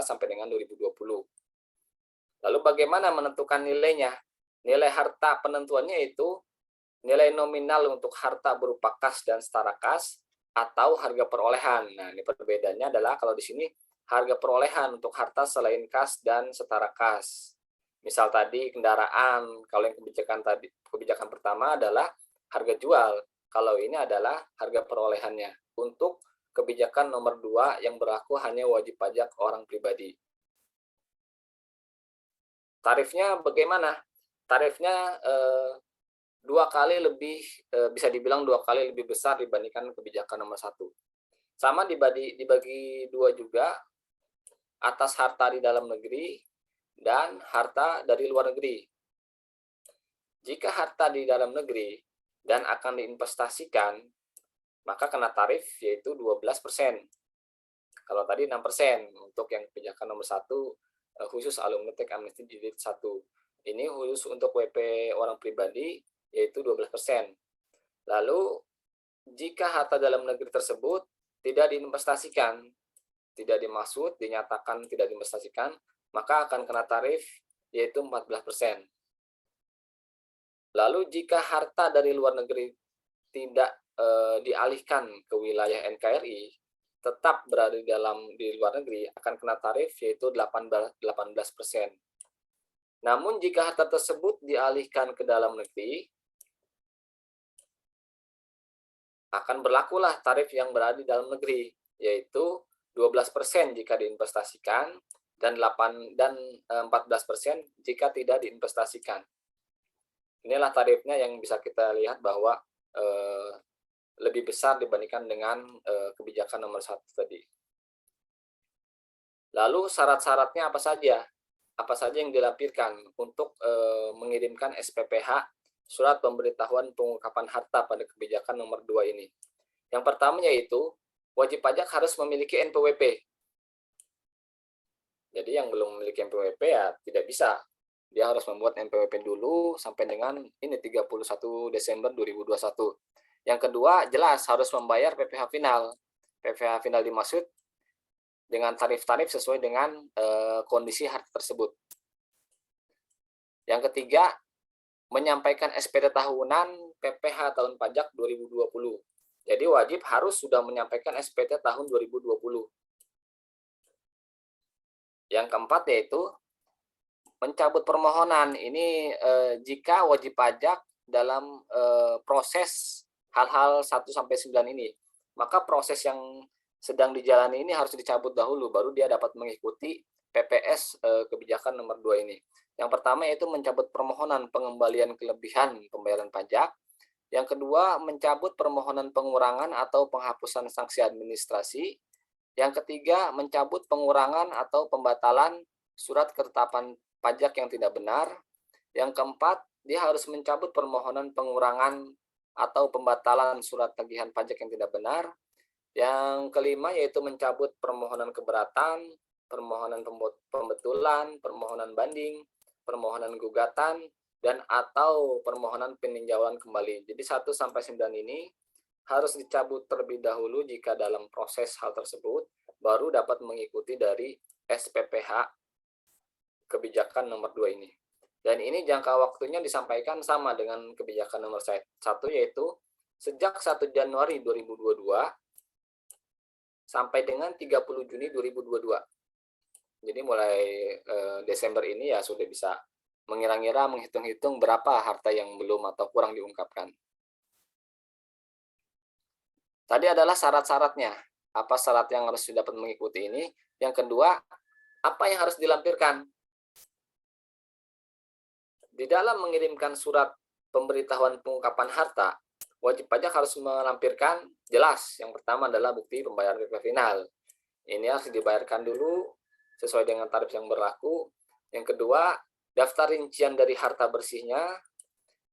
sampai dengan 2020. Lalu bagaimana menentukan nilainya? Nilai harta penentuannya itu nilai nominal untuk harta berupa kas dan setara kas atau harga perolehan. Nah, ini perbedaannya adalah kalau di sini harga perolehan untuk harta selain kas dan setara kas. Misal tadi kendaraan, kalau yang kebijakan pertama adalah harga jual. Kalau ini adalah harga perolehannya. Untuk kebijakan nomor 2 yang berlaku hanya wajib pajak orang pribadi. Tarifnya bagaimana? Tarifnya bisa dibilang 2 kali lebih besar dibandingkan kebijakan nomor 1. Sama dibagi 2 juga, atas harta di dalam negeri dan harta dari luar negeri. Jika harta di dalam negeri dan akan diinvestasikan, maka kena tarif yaitu 12%. Kalau tadi 6% untuk yang kebijakan nomor 1 khusus alumni Teks Amnesty Jilid 1. Ini khusus untuk WP orang pribadi yaitu 12%. Lalu jika harta dalam negeri tersebut tidak diinvestasikan, tidak dimaksud, dinyatakan tidak diinvestasikan, maka akan kena tarif yaitu 14%. Lalu jika harta dari luar negeri tidak dialihkan ke wilayah NKRI, tetap berada di luar negeri, akan kena tarif yaitu 18%. Namun jika harta tersebut dialihkan ke dalam negeri, akan berlakulah tarif yang berada di dalam negeri, yaitu 12% jika diinvestasikan dan 14% jika tidak diinvestasikan. Inilah tarifnya yang bisa kita lihat bahwa lebih besar dibandingkan dengan kebijakan nomor 1 tadi. Lalu syarat-syaratnya apa saja? Apa saja yang dilampirkan untuk mengirimkan SPPH, surat pemberitahuan pengungkapan harta pada kebijakan nomor 2 ini. Yang pertama yaitu wajib pajak harus memiliki NPWP. Jadi yang belum memiliki NPWP ya tidak bisa. Dia harus membuat NPWP dulu sampai dengan ini 31 Desember 2021. Yang kedua, jelas harus membayar PPh final. PPh final dimaksud dengan tarif-tarif sesuai dengan kondisi harta tersebut. Yang ketiga, menyampaikan SPT tahunan PPh tahun pajak 2020. Jadi wajib harus sudah menyampaikan SPT tahun 2020. Yang keempat yaitu mencabut permohonan. Ini jika wajib pajak dalam proses hal-hal 1-9 ini, maka proses yang sedang dijalani ini harus dicabut dahulu, baru dia dapat mengikuti PPS kebijakan nomor 2 ini. Yang pertama yaitu mencabut permohonan pengembalian kelebihan pembayaran pajak. Yang kedua, mencabut permohonan pengurangan atau penghapusan sanksi administrasi. Yang ketiga, mencabut pengurangan atau pembatalan surat ketetapan pajak yang tidak benar. Yang keempat, dia harus mencabut permohonan pengurangan atau pembatalan surat tagihan pajak yang tidak benar. Yang kelima yaitu mencabut permohonan keberatan, permohonan pembetulan, permohonan banding, permohonan gugatan, dan atau permohonan peninjauan kembali. Jadi 1-9 ini harus dicabut terlebih dahulu jika dalam proses hal tersebut, baru dapat mengikuti dari SPPH kebijakan nomor 2 ini. Dan ini jangka waktunya disampaikan sama dengan kebijakan nomor 1, yaitu sejak 1 Januari 2022 sampai dengan 30 Juni 2022. Jadi mulai Desember ini ya sudah bisa mengira-ngira, menghitung-hitung berapa harta yang belum atau kurang diungkapkan. Tadi adalah syarat-syaratnya. apa syarat yang harus dapat mengikuti ini. Yang kedua, apa yang harus dilampirkan? Di dalam mengirimkan surat pemberitahuan pengungkapan harta, wajib pajak harus melampirkan jelas. Yang pertama adalah bukti pembayaran KPK final. Ini harus dibayarkan dulu sesuai dengan tarif yang berlaku. Yang kedua, daftar rincian dari harta bersihnya.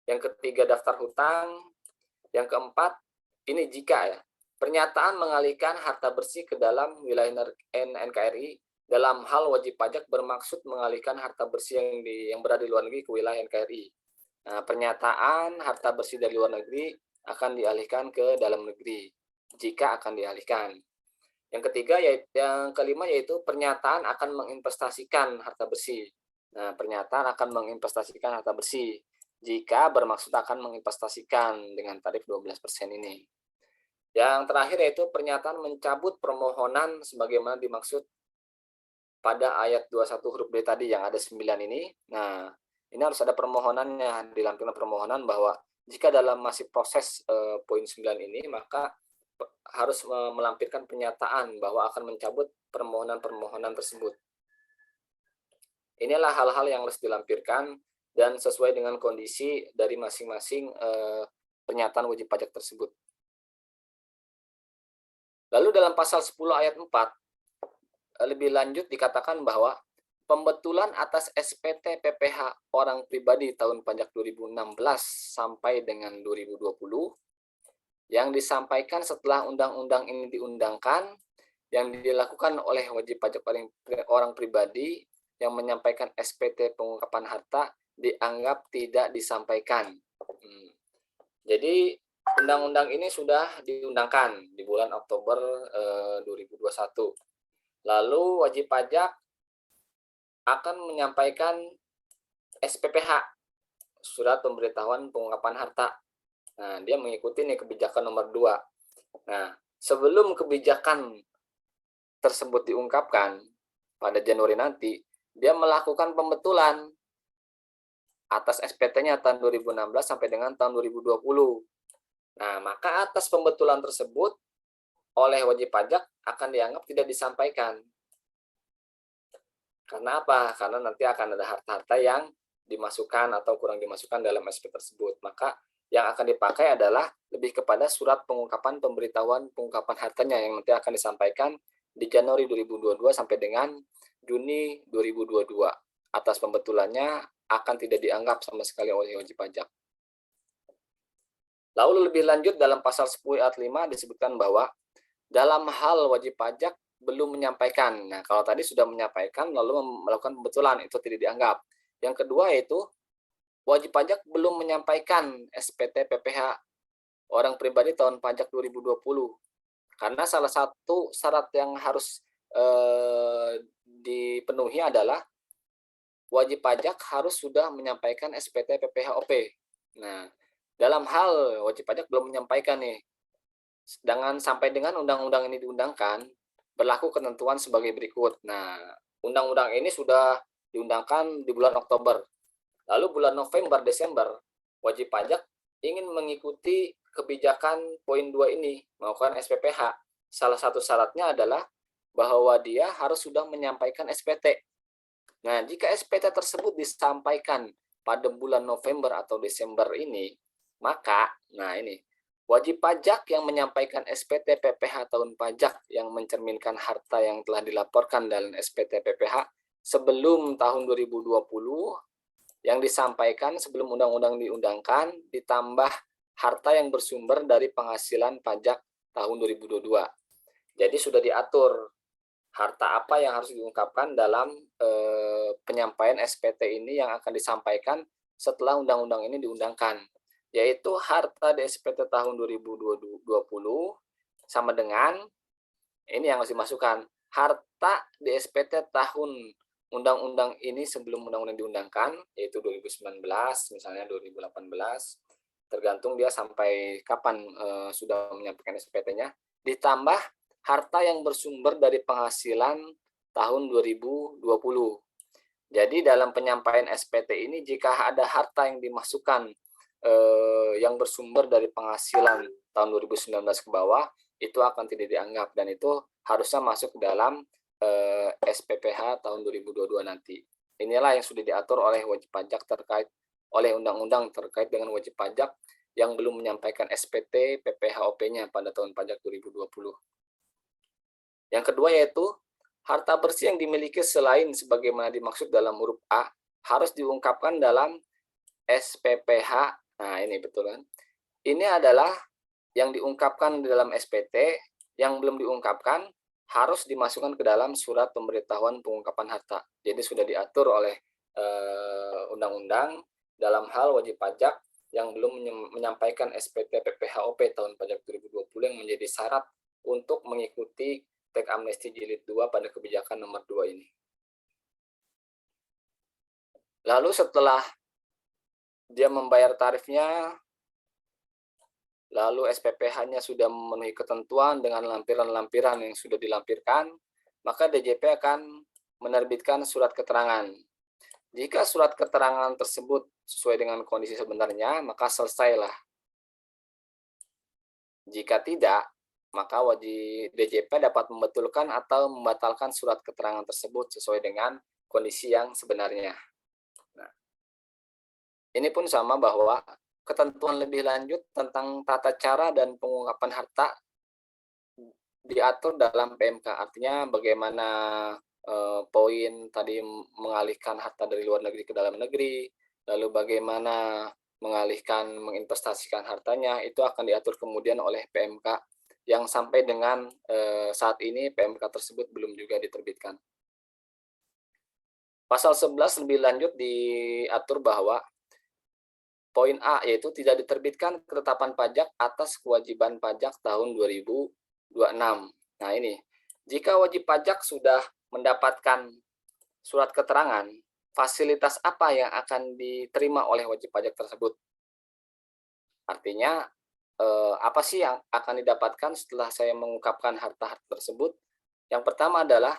Yang ketiga, daftar hutang. Yang keempat, ini jika ya, pernyataan mengalihkan harta bersih ke dalam wilayah NKRI dalam hal wajib pajak bermaksud mengalihkan harta bersih yang berada di luar negeri ke wilayah NKRI. Nah, pernyataan harta bersih dari luar negeri akan dialihkan ke dalam negeri jika akan dialihkan. Yang ketiga, yang kelima yaitu pernyataan akan menginvestasikan harta bersih. Nah, pernyataan akan menginvestasikan harta bersih jika bermaksud akan menginvestasikan dengan tarif 12% ini. Yang terakhir yaitu pernyataan mencabut permohonan sebagaimana dimaksud pada ayat 21 huruf B tadi yang ada 9 ini. Nah, ini harus ada permohonannya, dilampirkan permohonan bahwa jika dalam masih proses poin 9 ini, maka harus melampirkan pernyataan bahwa akan mencabut permohonan-permohonan tersebut. Inilah hal-hal yang harus dilampirkan dan sesuai dengan kondisi dari masing-masing pernyataan wajib pajak tersebut. Lalu dalam pasal 10 ayat 4, lebih lanjut dikatakan bahwa pembetulan atas SPT PPh orang pribadi tahun pajak 2016 sampai dengan 2020 yang disampaikan setelah undang-undang ini diundangkan, yang dilakukan oleh wajib pajak orang pribadi yang menyampaikan SPT pengungkapan harta dianggap tidak disampaikan. Jadi undang-undang ini sudah diundangkan di bulan Oktober 2021. Lalu wajib pajak akan menyampaikan SPPH, surat pemberitahuan pengungkapan harta. Nah, dia mengikuti nih kebijakan nomor 2. Nah, sebelum kebijakan tersebut diungkapkan pada Januari nanti, dia melakukan pembetulan atas SPT-nya tahun 2016 sampai dengan tahun 2020. Nah, maka atas pembetulan tersebut oleh wajib pajak akan dianggap tidak disampaikan. Karena apa? Karena nanti akan ada harta-harta yang dimasukkan atau kurang dimasukkan dalam SPT tersebut. Maka yang akan dipakai adalah lebih kepada surat pengungkapan pemberitahuan pengungkapan hartanya yang nanti akan disampaikan di Januari 2022 sampai dengan Juni 2022. Atas pembetulannya akan tidak dianggap sama sekali oleh wajib pajak. Lalu lebih lanjut dalam pasal 10 ayat 5 disebutkan bahwa dalam hal wajib pajak belum menyampaikan. Nah, kalau tadi sudah menyampaikan lalu melakukan pembetulan, itu tidak dianggap. Yang kedua yaitu wajib pajak belum menyampaikan SPT PPh orang pribadi tahun pajak 2020. Karena salah satu syarat yang harus dipenuhi adalah wajib pajak harus sudah menyampaikan SPT PPh OP. Nah, dalam hal wajib pajak belum menyampaikan nih. Sampai dengan undang-undang ini diundangkan, berlaku ketentuan sebagai berikut. Nah, undang-undang ini sudah diundangkan di bulan Oktober. Lalu bulan November, Desember, wajib pajak ingin mengikuti kebijakan poin 2 ini, melakukan SPPH. Salah satu syaratnya adalah bahwa dia harus sudah menyampaikan SPT. Nah, jika SPT tersebut disampaikan pada bulan November atau Desember ini, maka, wajib pajak yang menyampaikan SPT PPh tahun pajak yang mencerminkan harta yang telah dilaporkan dalam SPT PPh sebelum tahun 2020 yang disampaikan sebelum undang-undang diundangkan ditambah harta yang bersumber dari penghasilan pajak tahun 2022. Jadi sudah diatur harta apa yang harus diungkapkan dalam penyampaian SPT ini yang akan disampaikan setelah undang-undang ini diundangkan. Yaitu harta di SPT tahun 2020 sama dengan, ini yang harus dimasukkan, harta di SPT tahun undang-undang ini sebelum undang-undang diundangkan, yaitu 2019, misalnya 2018, tergantung dia sampai kapan sudah menyampaikan SPT-nya, ditambah harta yang bersumber dari penghasilan tahun 2020. Jadi dalam penyampaian SPT ini, jika ada harta yang dimasukkan yang bersumber dari penghasilan tahun 2019 ke bawah, itu akan tidak dianggap, dan itu harusnya masuk ke dalam SPPH tahun 2022 nanti. Inilah yang sudah diatur oleh wajib pajak terkait oleh undang-undang terkait dengan wajib pajak yang belum menyampaikan SPT PPHOP-nya pada tahun pajak 2020. Yang kedua yaitu harta bersih yang dimiliki selain sebagaimana dimaksud dalam huruf A harus diungkapkan dalam SPPH. Nah, ini betul kan? Ini adalah yang diungkapkan di dalam SPT, yang belum diungkapkan harus dimasukkan ke dalam surat pemberitahuan pengungkapan harta. Jadi sudah diatur oleh undang-undang dalam hal wajib pajak yang belum menyampaikan SPT PPHOP tahun pajak 2020 yang menjadi syarat untuk mengikuti Teks Amnesti Jilid 2 pada kebijakan nomor 2 ini. Lalu setelah dia membayar tarifnya, lalu SPPH-nya sudah memenuhi ketentuan dengan lampiran-lampiran yang sudah dilampirkan, maka DJP akan menerbitkan surat keterangan. Jika surat keterangan tersebut sesuai dengan kondisi sebenarnya, maka selesailah. Jika tidak, maka wajib DJP dapat membetulkan atau membatalkan surat keterangan tersebut sesuai dengan kondisi yang sebenarnya. Nah, ini pun sama bahwa ketentuan lebih lanjut tentang tata cara dan pengungkapan harta diatur dalam PMK. Artinya bagaimana poin tadi mengalihkan harta dari luar negeri ke dalam negeri, lalu bagaimana menginvestasikan hartanya, itu akan diatur kemudian oleh PMK yang sampai dengan saat ini PMK tersebut belum juga diterbitkan. Pasal 11 lebih lanjut diatur bahwa poin A yaitu tidak diterbitkan ketetapan pajak atas kewajiban pajak tahun 2026. Nah ini, jika wajib pajak sudah mendapatkan surat keterangan, fasilitas apa yang akan diterima oleh wajib pajak tersebut? Artinya, apa sih yang akan didapatkan setelah saya mengungkapkan harta-harta tersebut? Yang pertama adalah,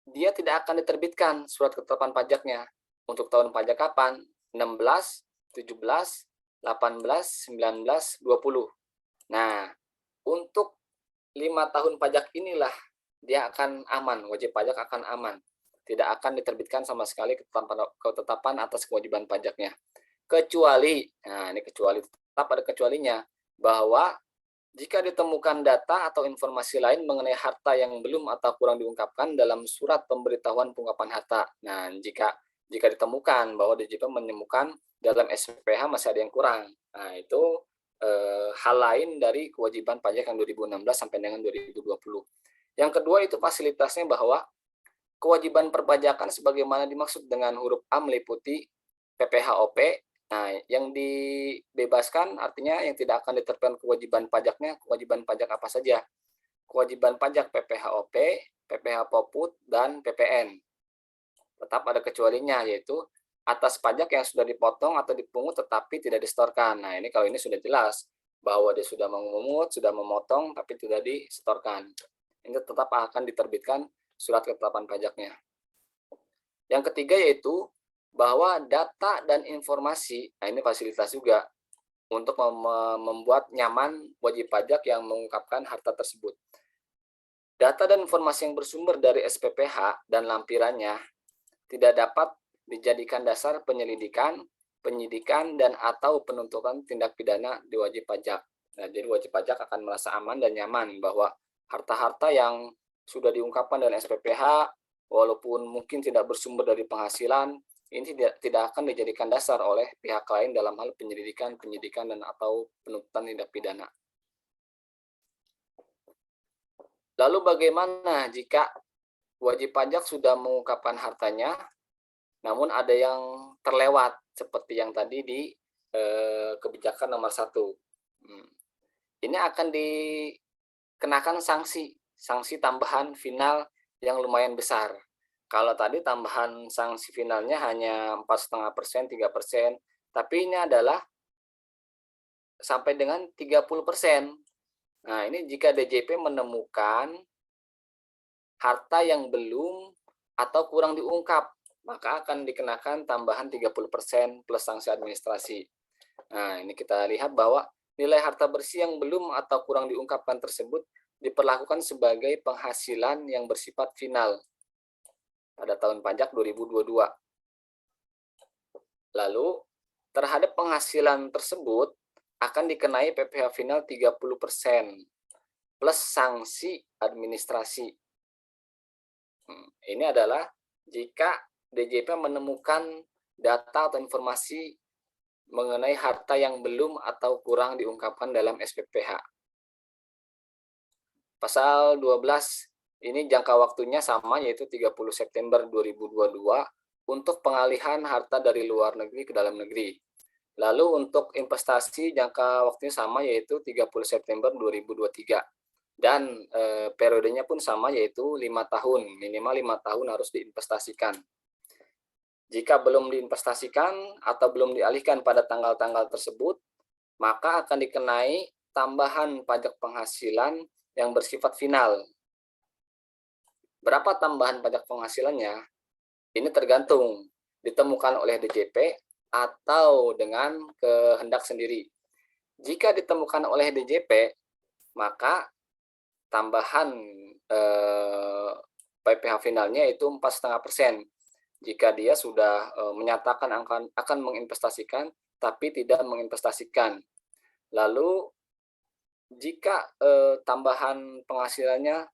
dia tidak akan diterbitkan surat ketetapan pajaknya. Untuk tahun pajak kapan? 16, 17, 18, 19, 20. Nah, untuk 5 tahun pajak inilah dia akan aman, wajib pajak akan aman. Tidak akan diterbitkan sama sekali ketetapan atas kewajiban pajaknya. Kecuali, nah ini kecuali, tetap ada kecualinya, bahwa jika ditemukan data atau informasi lain mengenai harta yang belum atau kurang diungkapkan dalam surat pemberitahuan pengungkapan harta. Nah, jika ditemukan bahwa DJP menemukan dalam SPPH masih ada yang kurang. Nah, itu hal lain dari kewajiban pajak yang 2016 sampai dengan 2020. Yang kedua itu fasilitasnya bahwa kewajiban perpajakan sebagaimana dimaksud dengan huruf A meliputi PPHOP. Nah, yang dibebaskan artinya yang tidak akan diterapkan kewajiban pajaknya, kewajiban pajak apa saja? Kewajiban pajak PPHOP, PPH Poput, dan PPN. Tetap ada kecualinya, yaitu atas pajak yang sudah dipotong atau dipungut tetapi tidak disetorkan. Nah, ini kalau ini sudah jelas bahwa dia sudah memungut, sudah memotong tapi tidak disetorkan. Ini tetap akan diterbitkan surat ketetapan pajaknya. Yang ketiga yaitu bahwa data dan informasi, nah ini fasilitas juga untuk membuat nyaman wajib pajak yang mengungkapkan harta tersebut. Data dan informasi yang bersumber dari SPPH dan lampirannya tidak dapat dijadikan dasar penyelidikan, penyidikan, dan atau penuntutan tindak pidana di wajib pajak. Nah, jadi wajib pajak akan merasa aman dan nyaman bahwa harta-harta yang sudah diungkapkan dalam SPPH, walaupun mungkin tidak bersumber dari penghasilan, ini tidak akan dijadikan dasar oleh pihak lain dalam hal penyelidikan, penyidikan, dan atau penuntutan tindak pidana. Lalu bagaimana jika wajib pajak sudah mengungkapkan hartanya, namun ada yang terlewat, seperti yang tadi di kebijakan nomor 1. Ini akan dikenakan sanksi tambahan final yang lumayan besar. Kalau tadi tambahan sanksi finalnya hanya 4,5%, 3%, tapi ini adalah sampai dengan 30%. Nah, ini jika DJP menemukan harta yang belum atau kurang diungkap, maka akan dikenakan tambahan 30% plus sanksi administrasi. Nah, ini kita lihat bahwa nilai harta bersih yang belum atau kurang diungkapkan tersebut diperlakukan sebagai penghasilan yang bersifat final pada tahun pajak 2022. Lalu, terhadap penghasilan tersebut akan dikenai PPh final 30% plus sanksi administrasi. Ini adalah jika DJP menemukan data atau informasi mengenai harta yang belum atau kurang diungkapkan dalam SPPH. Pasal 12 ini jangka waktunya sama, yaitu 30 September 2022 untuk pengalihan harta dari luar negeri ke dalam negeri. Lalu untuk investasi jangka waktunya sama, yaitu 30 September 2023. Dan periodenya pun sama, yaitu 5 tahun, minimal 5 tahun harus diinvestasikan. Jika belum diinvestasikan atau belum dialihkan pada tanggal-tanggal tersebut, maka akan dikenai tambahan pajak penghasilan yang bersifat final. Berapa tambahan pajak penghasilannya? Ini tergantung ditemukan oleh DJP atau dengan kehendak sendiri. Jika ditemukan oleh DJP, maka tambahan PPh finalnya itu 4,5%. Jika dia sudah menyatakan akan menginvestasikan tapi tidak menginvestasikan. Lalu jika tambahan penghasilannya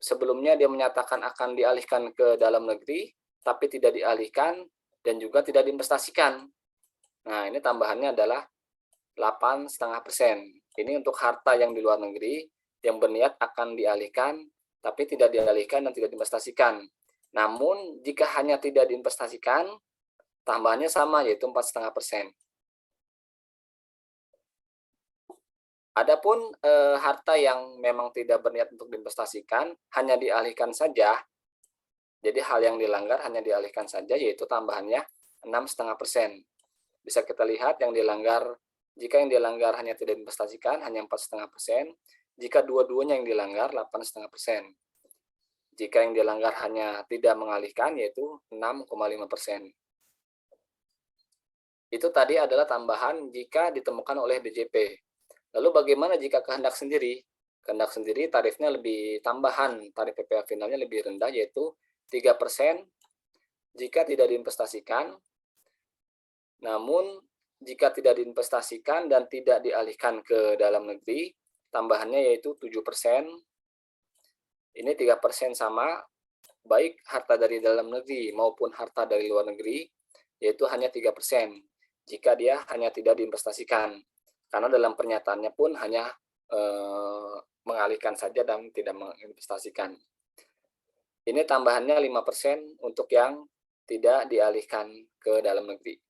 sebelumnya dia menyatakan akan dialihkan ke dalam negeri tapi tidak dialihkan dan juga tidak diinvestasikan. Nah, ini tambahannya adalah 8,5%. Ini untuk harta yang di luar negeri yang berniat akan dialihkan tapi tidak dialihkan dan tidak diinvestasikan. Namun, jika hanya tidak diinvestasikan, tambahannya sama, yaitu 4,5%. Adapun harta yang memang tidak berniat untuk diinvestasikan, hanya dialihkan saja, jadi hal yang dilanggar hanya dialihkan saja, yaitu tambahannya 6,5%. Bisa kita lihat yang dilanggar, jika yang dilanggar hanya tidak diinvestasikan, hanya 4,5%. Jika dua-duanya yang dilanggar, 8,5%. Jika yang dilanggar hanya tidak mengalihkan, yaitu 6,5%. Itu tadi adalah tambahan jika ditemukan oleh DJP. Lalu bagaimana jika kehendak sendiri? Kehendak sendiri tarifnya lebih tambahan, tarif PPh finalnya lebih rendah, yaitu 3% jika tidak diinvestasikan. Namun, jika tidak diinvestasikan dan tidak dialihkan ke dalam negeri, tambahannya yaitu 7%. Ini 3% sama, baik harta dari dalam negeri maupun harta dari luar negeri, yaitu hanya 3%, jika dia hanya tidak diinvestasikan. Karena dalam pernyataannya pun hanya mengalihkan saja dan tidak menginvestasikan. Ini tambahannya 5% untuk yang tidak dialihkan ke dalam negeri.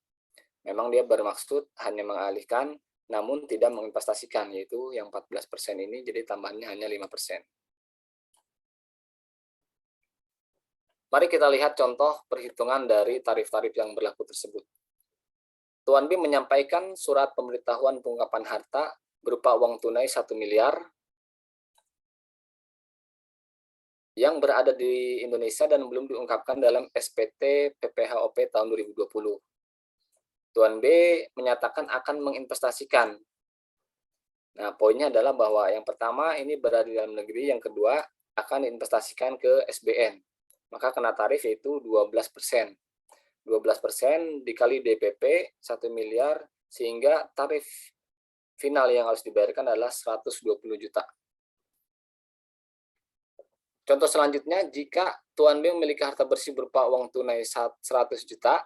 Memang dia bermaksud hanya mengalihkan, namun tidak menginvestasikan, yaitu yang 14% ini, jadi tambahannya hanya 5%. Mari kita lihat contoh perhitungan dari tarif-tarif yang berlaku tersebut. Tuan B menyampaikan surat pemberitahuan pengungkapan harta berupa uang tunai 1 miliar yang berada di Indonesia dan belum diungkapkan dalam SPT PPHOP tahun 2020. Tuan B menyatakan akan menginvestasikan. Nah, poinnya adalah bahwa yang pertama ini berada di dalam negeri, yang kedua akan diinvestasikan ke SBN. Maka kena tarif yaitu 12%. 12% dikali DPP 1 miliar, sehingga tarif final yang harus dibayarkan adalah 120 juta. Contoh selanjutnya, jika Tuan B memiliki harta bersih berupa uang tunai 100 juta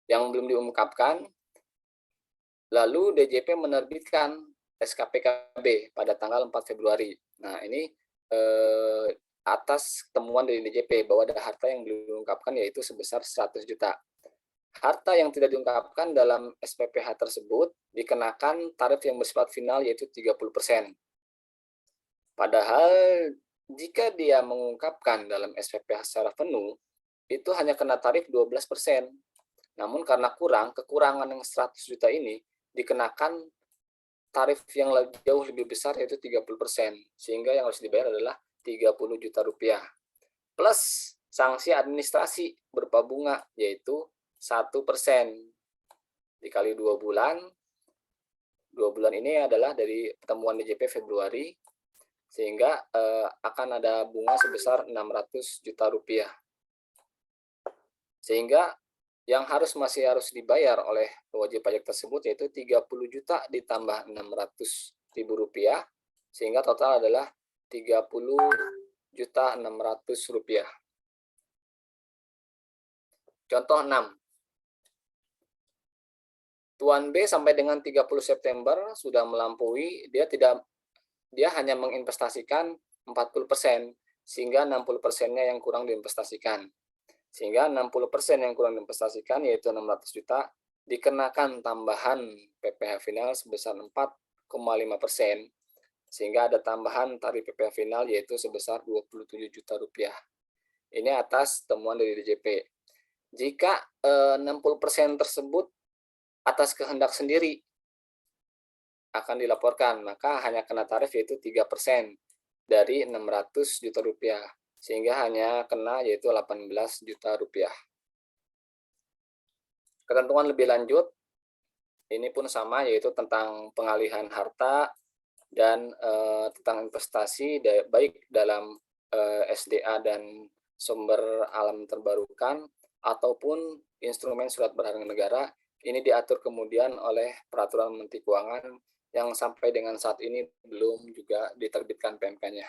yang belum diungkapkan, lalu DJP menerbitkan SKPKB pada tanggal 4 Februari. Nah, ini atas temuan dari DJP bahwa ada harta yang belum diungkapkan, yaitu sebesar 100 juta. Harta yang tidak diungkapkan dalam SPPH tersebut dikenakan tarif yang bersifat final, yaitu 30%. Padahal jika dia mengungkapkan dalam SPPH secara penuh, itu hanya kena tarif 12%. Namun karena kekurangan yang 100 juta ini dikenakan tarif yang jauh lebih besar, yaitu 30%. Sehingga yang harus dibayar adalah 30 juta rupiah. Plus sanksi administrasi berupa bunga, yaitu 1%. Dikali 2 bulan, 2 bulan ini adalah dari pertemuan DJP Februari, sehingga akan ada bunga sebesar 600 juta rupiah. Sehingga yang masih harus dibayar oleh wajib pajak tersebut yaitu 30 juta ditambah 600.000 rupiah, sehingga total adalah 30.600.000 rupiah. Contoh 6. Tuan B sampai dengan 30 September sudah melampaui, dia hanya menginvestasikan 40%, sehingga 60%-nya yang kurang diinvestasikan. Sehingga 60% yang kurang diinvestasikan yaitu 600 juta dikenakan tambahan PPh final sebesar 4,5%, sehingga ada tambahan tarif PPh final yaitu sebesar 27 juta rupiah. Ini atas temuan dari DJP. Jika 60% tersebut atas kehendak sendiri akan dilaporkan, maka hanya kena tarif yaitu 3% dari 600 juta rupiah, sehingga hanya kena yaitu 18 juta rupiah. Ketentuan lebih lanjut, ini pun sama, yaitu tentang pengalihan harta dan tentang investasi baik dalam SDA dan sumber alam terbarukan ataupun instrumen surat berharga negara. Ini diatur kemudian oleh Peraturan Menteri Keuangan yang sampai dengan saat ini belum juga diterbitkan PMK-nya.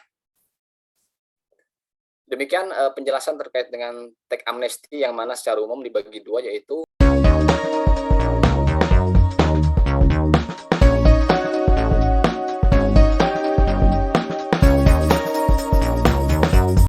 Demikian penjelasan terkait dengan teks amnesti yang mana secara umum dibagi dua, yaitu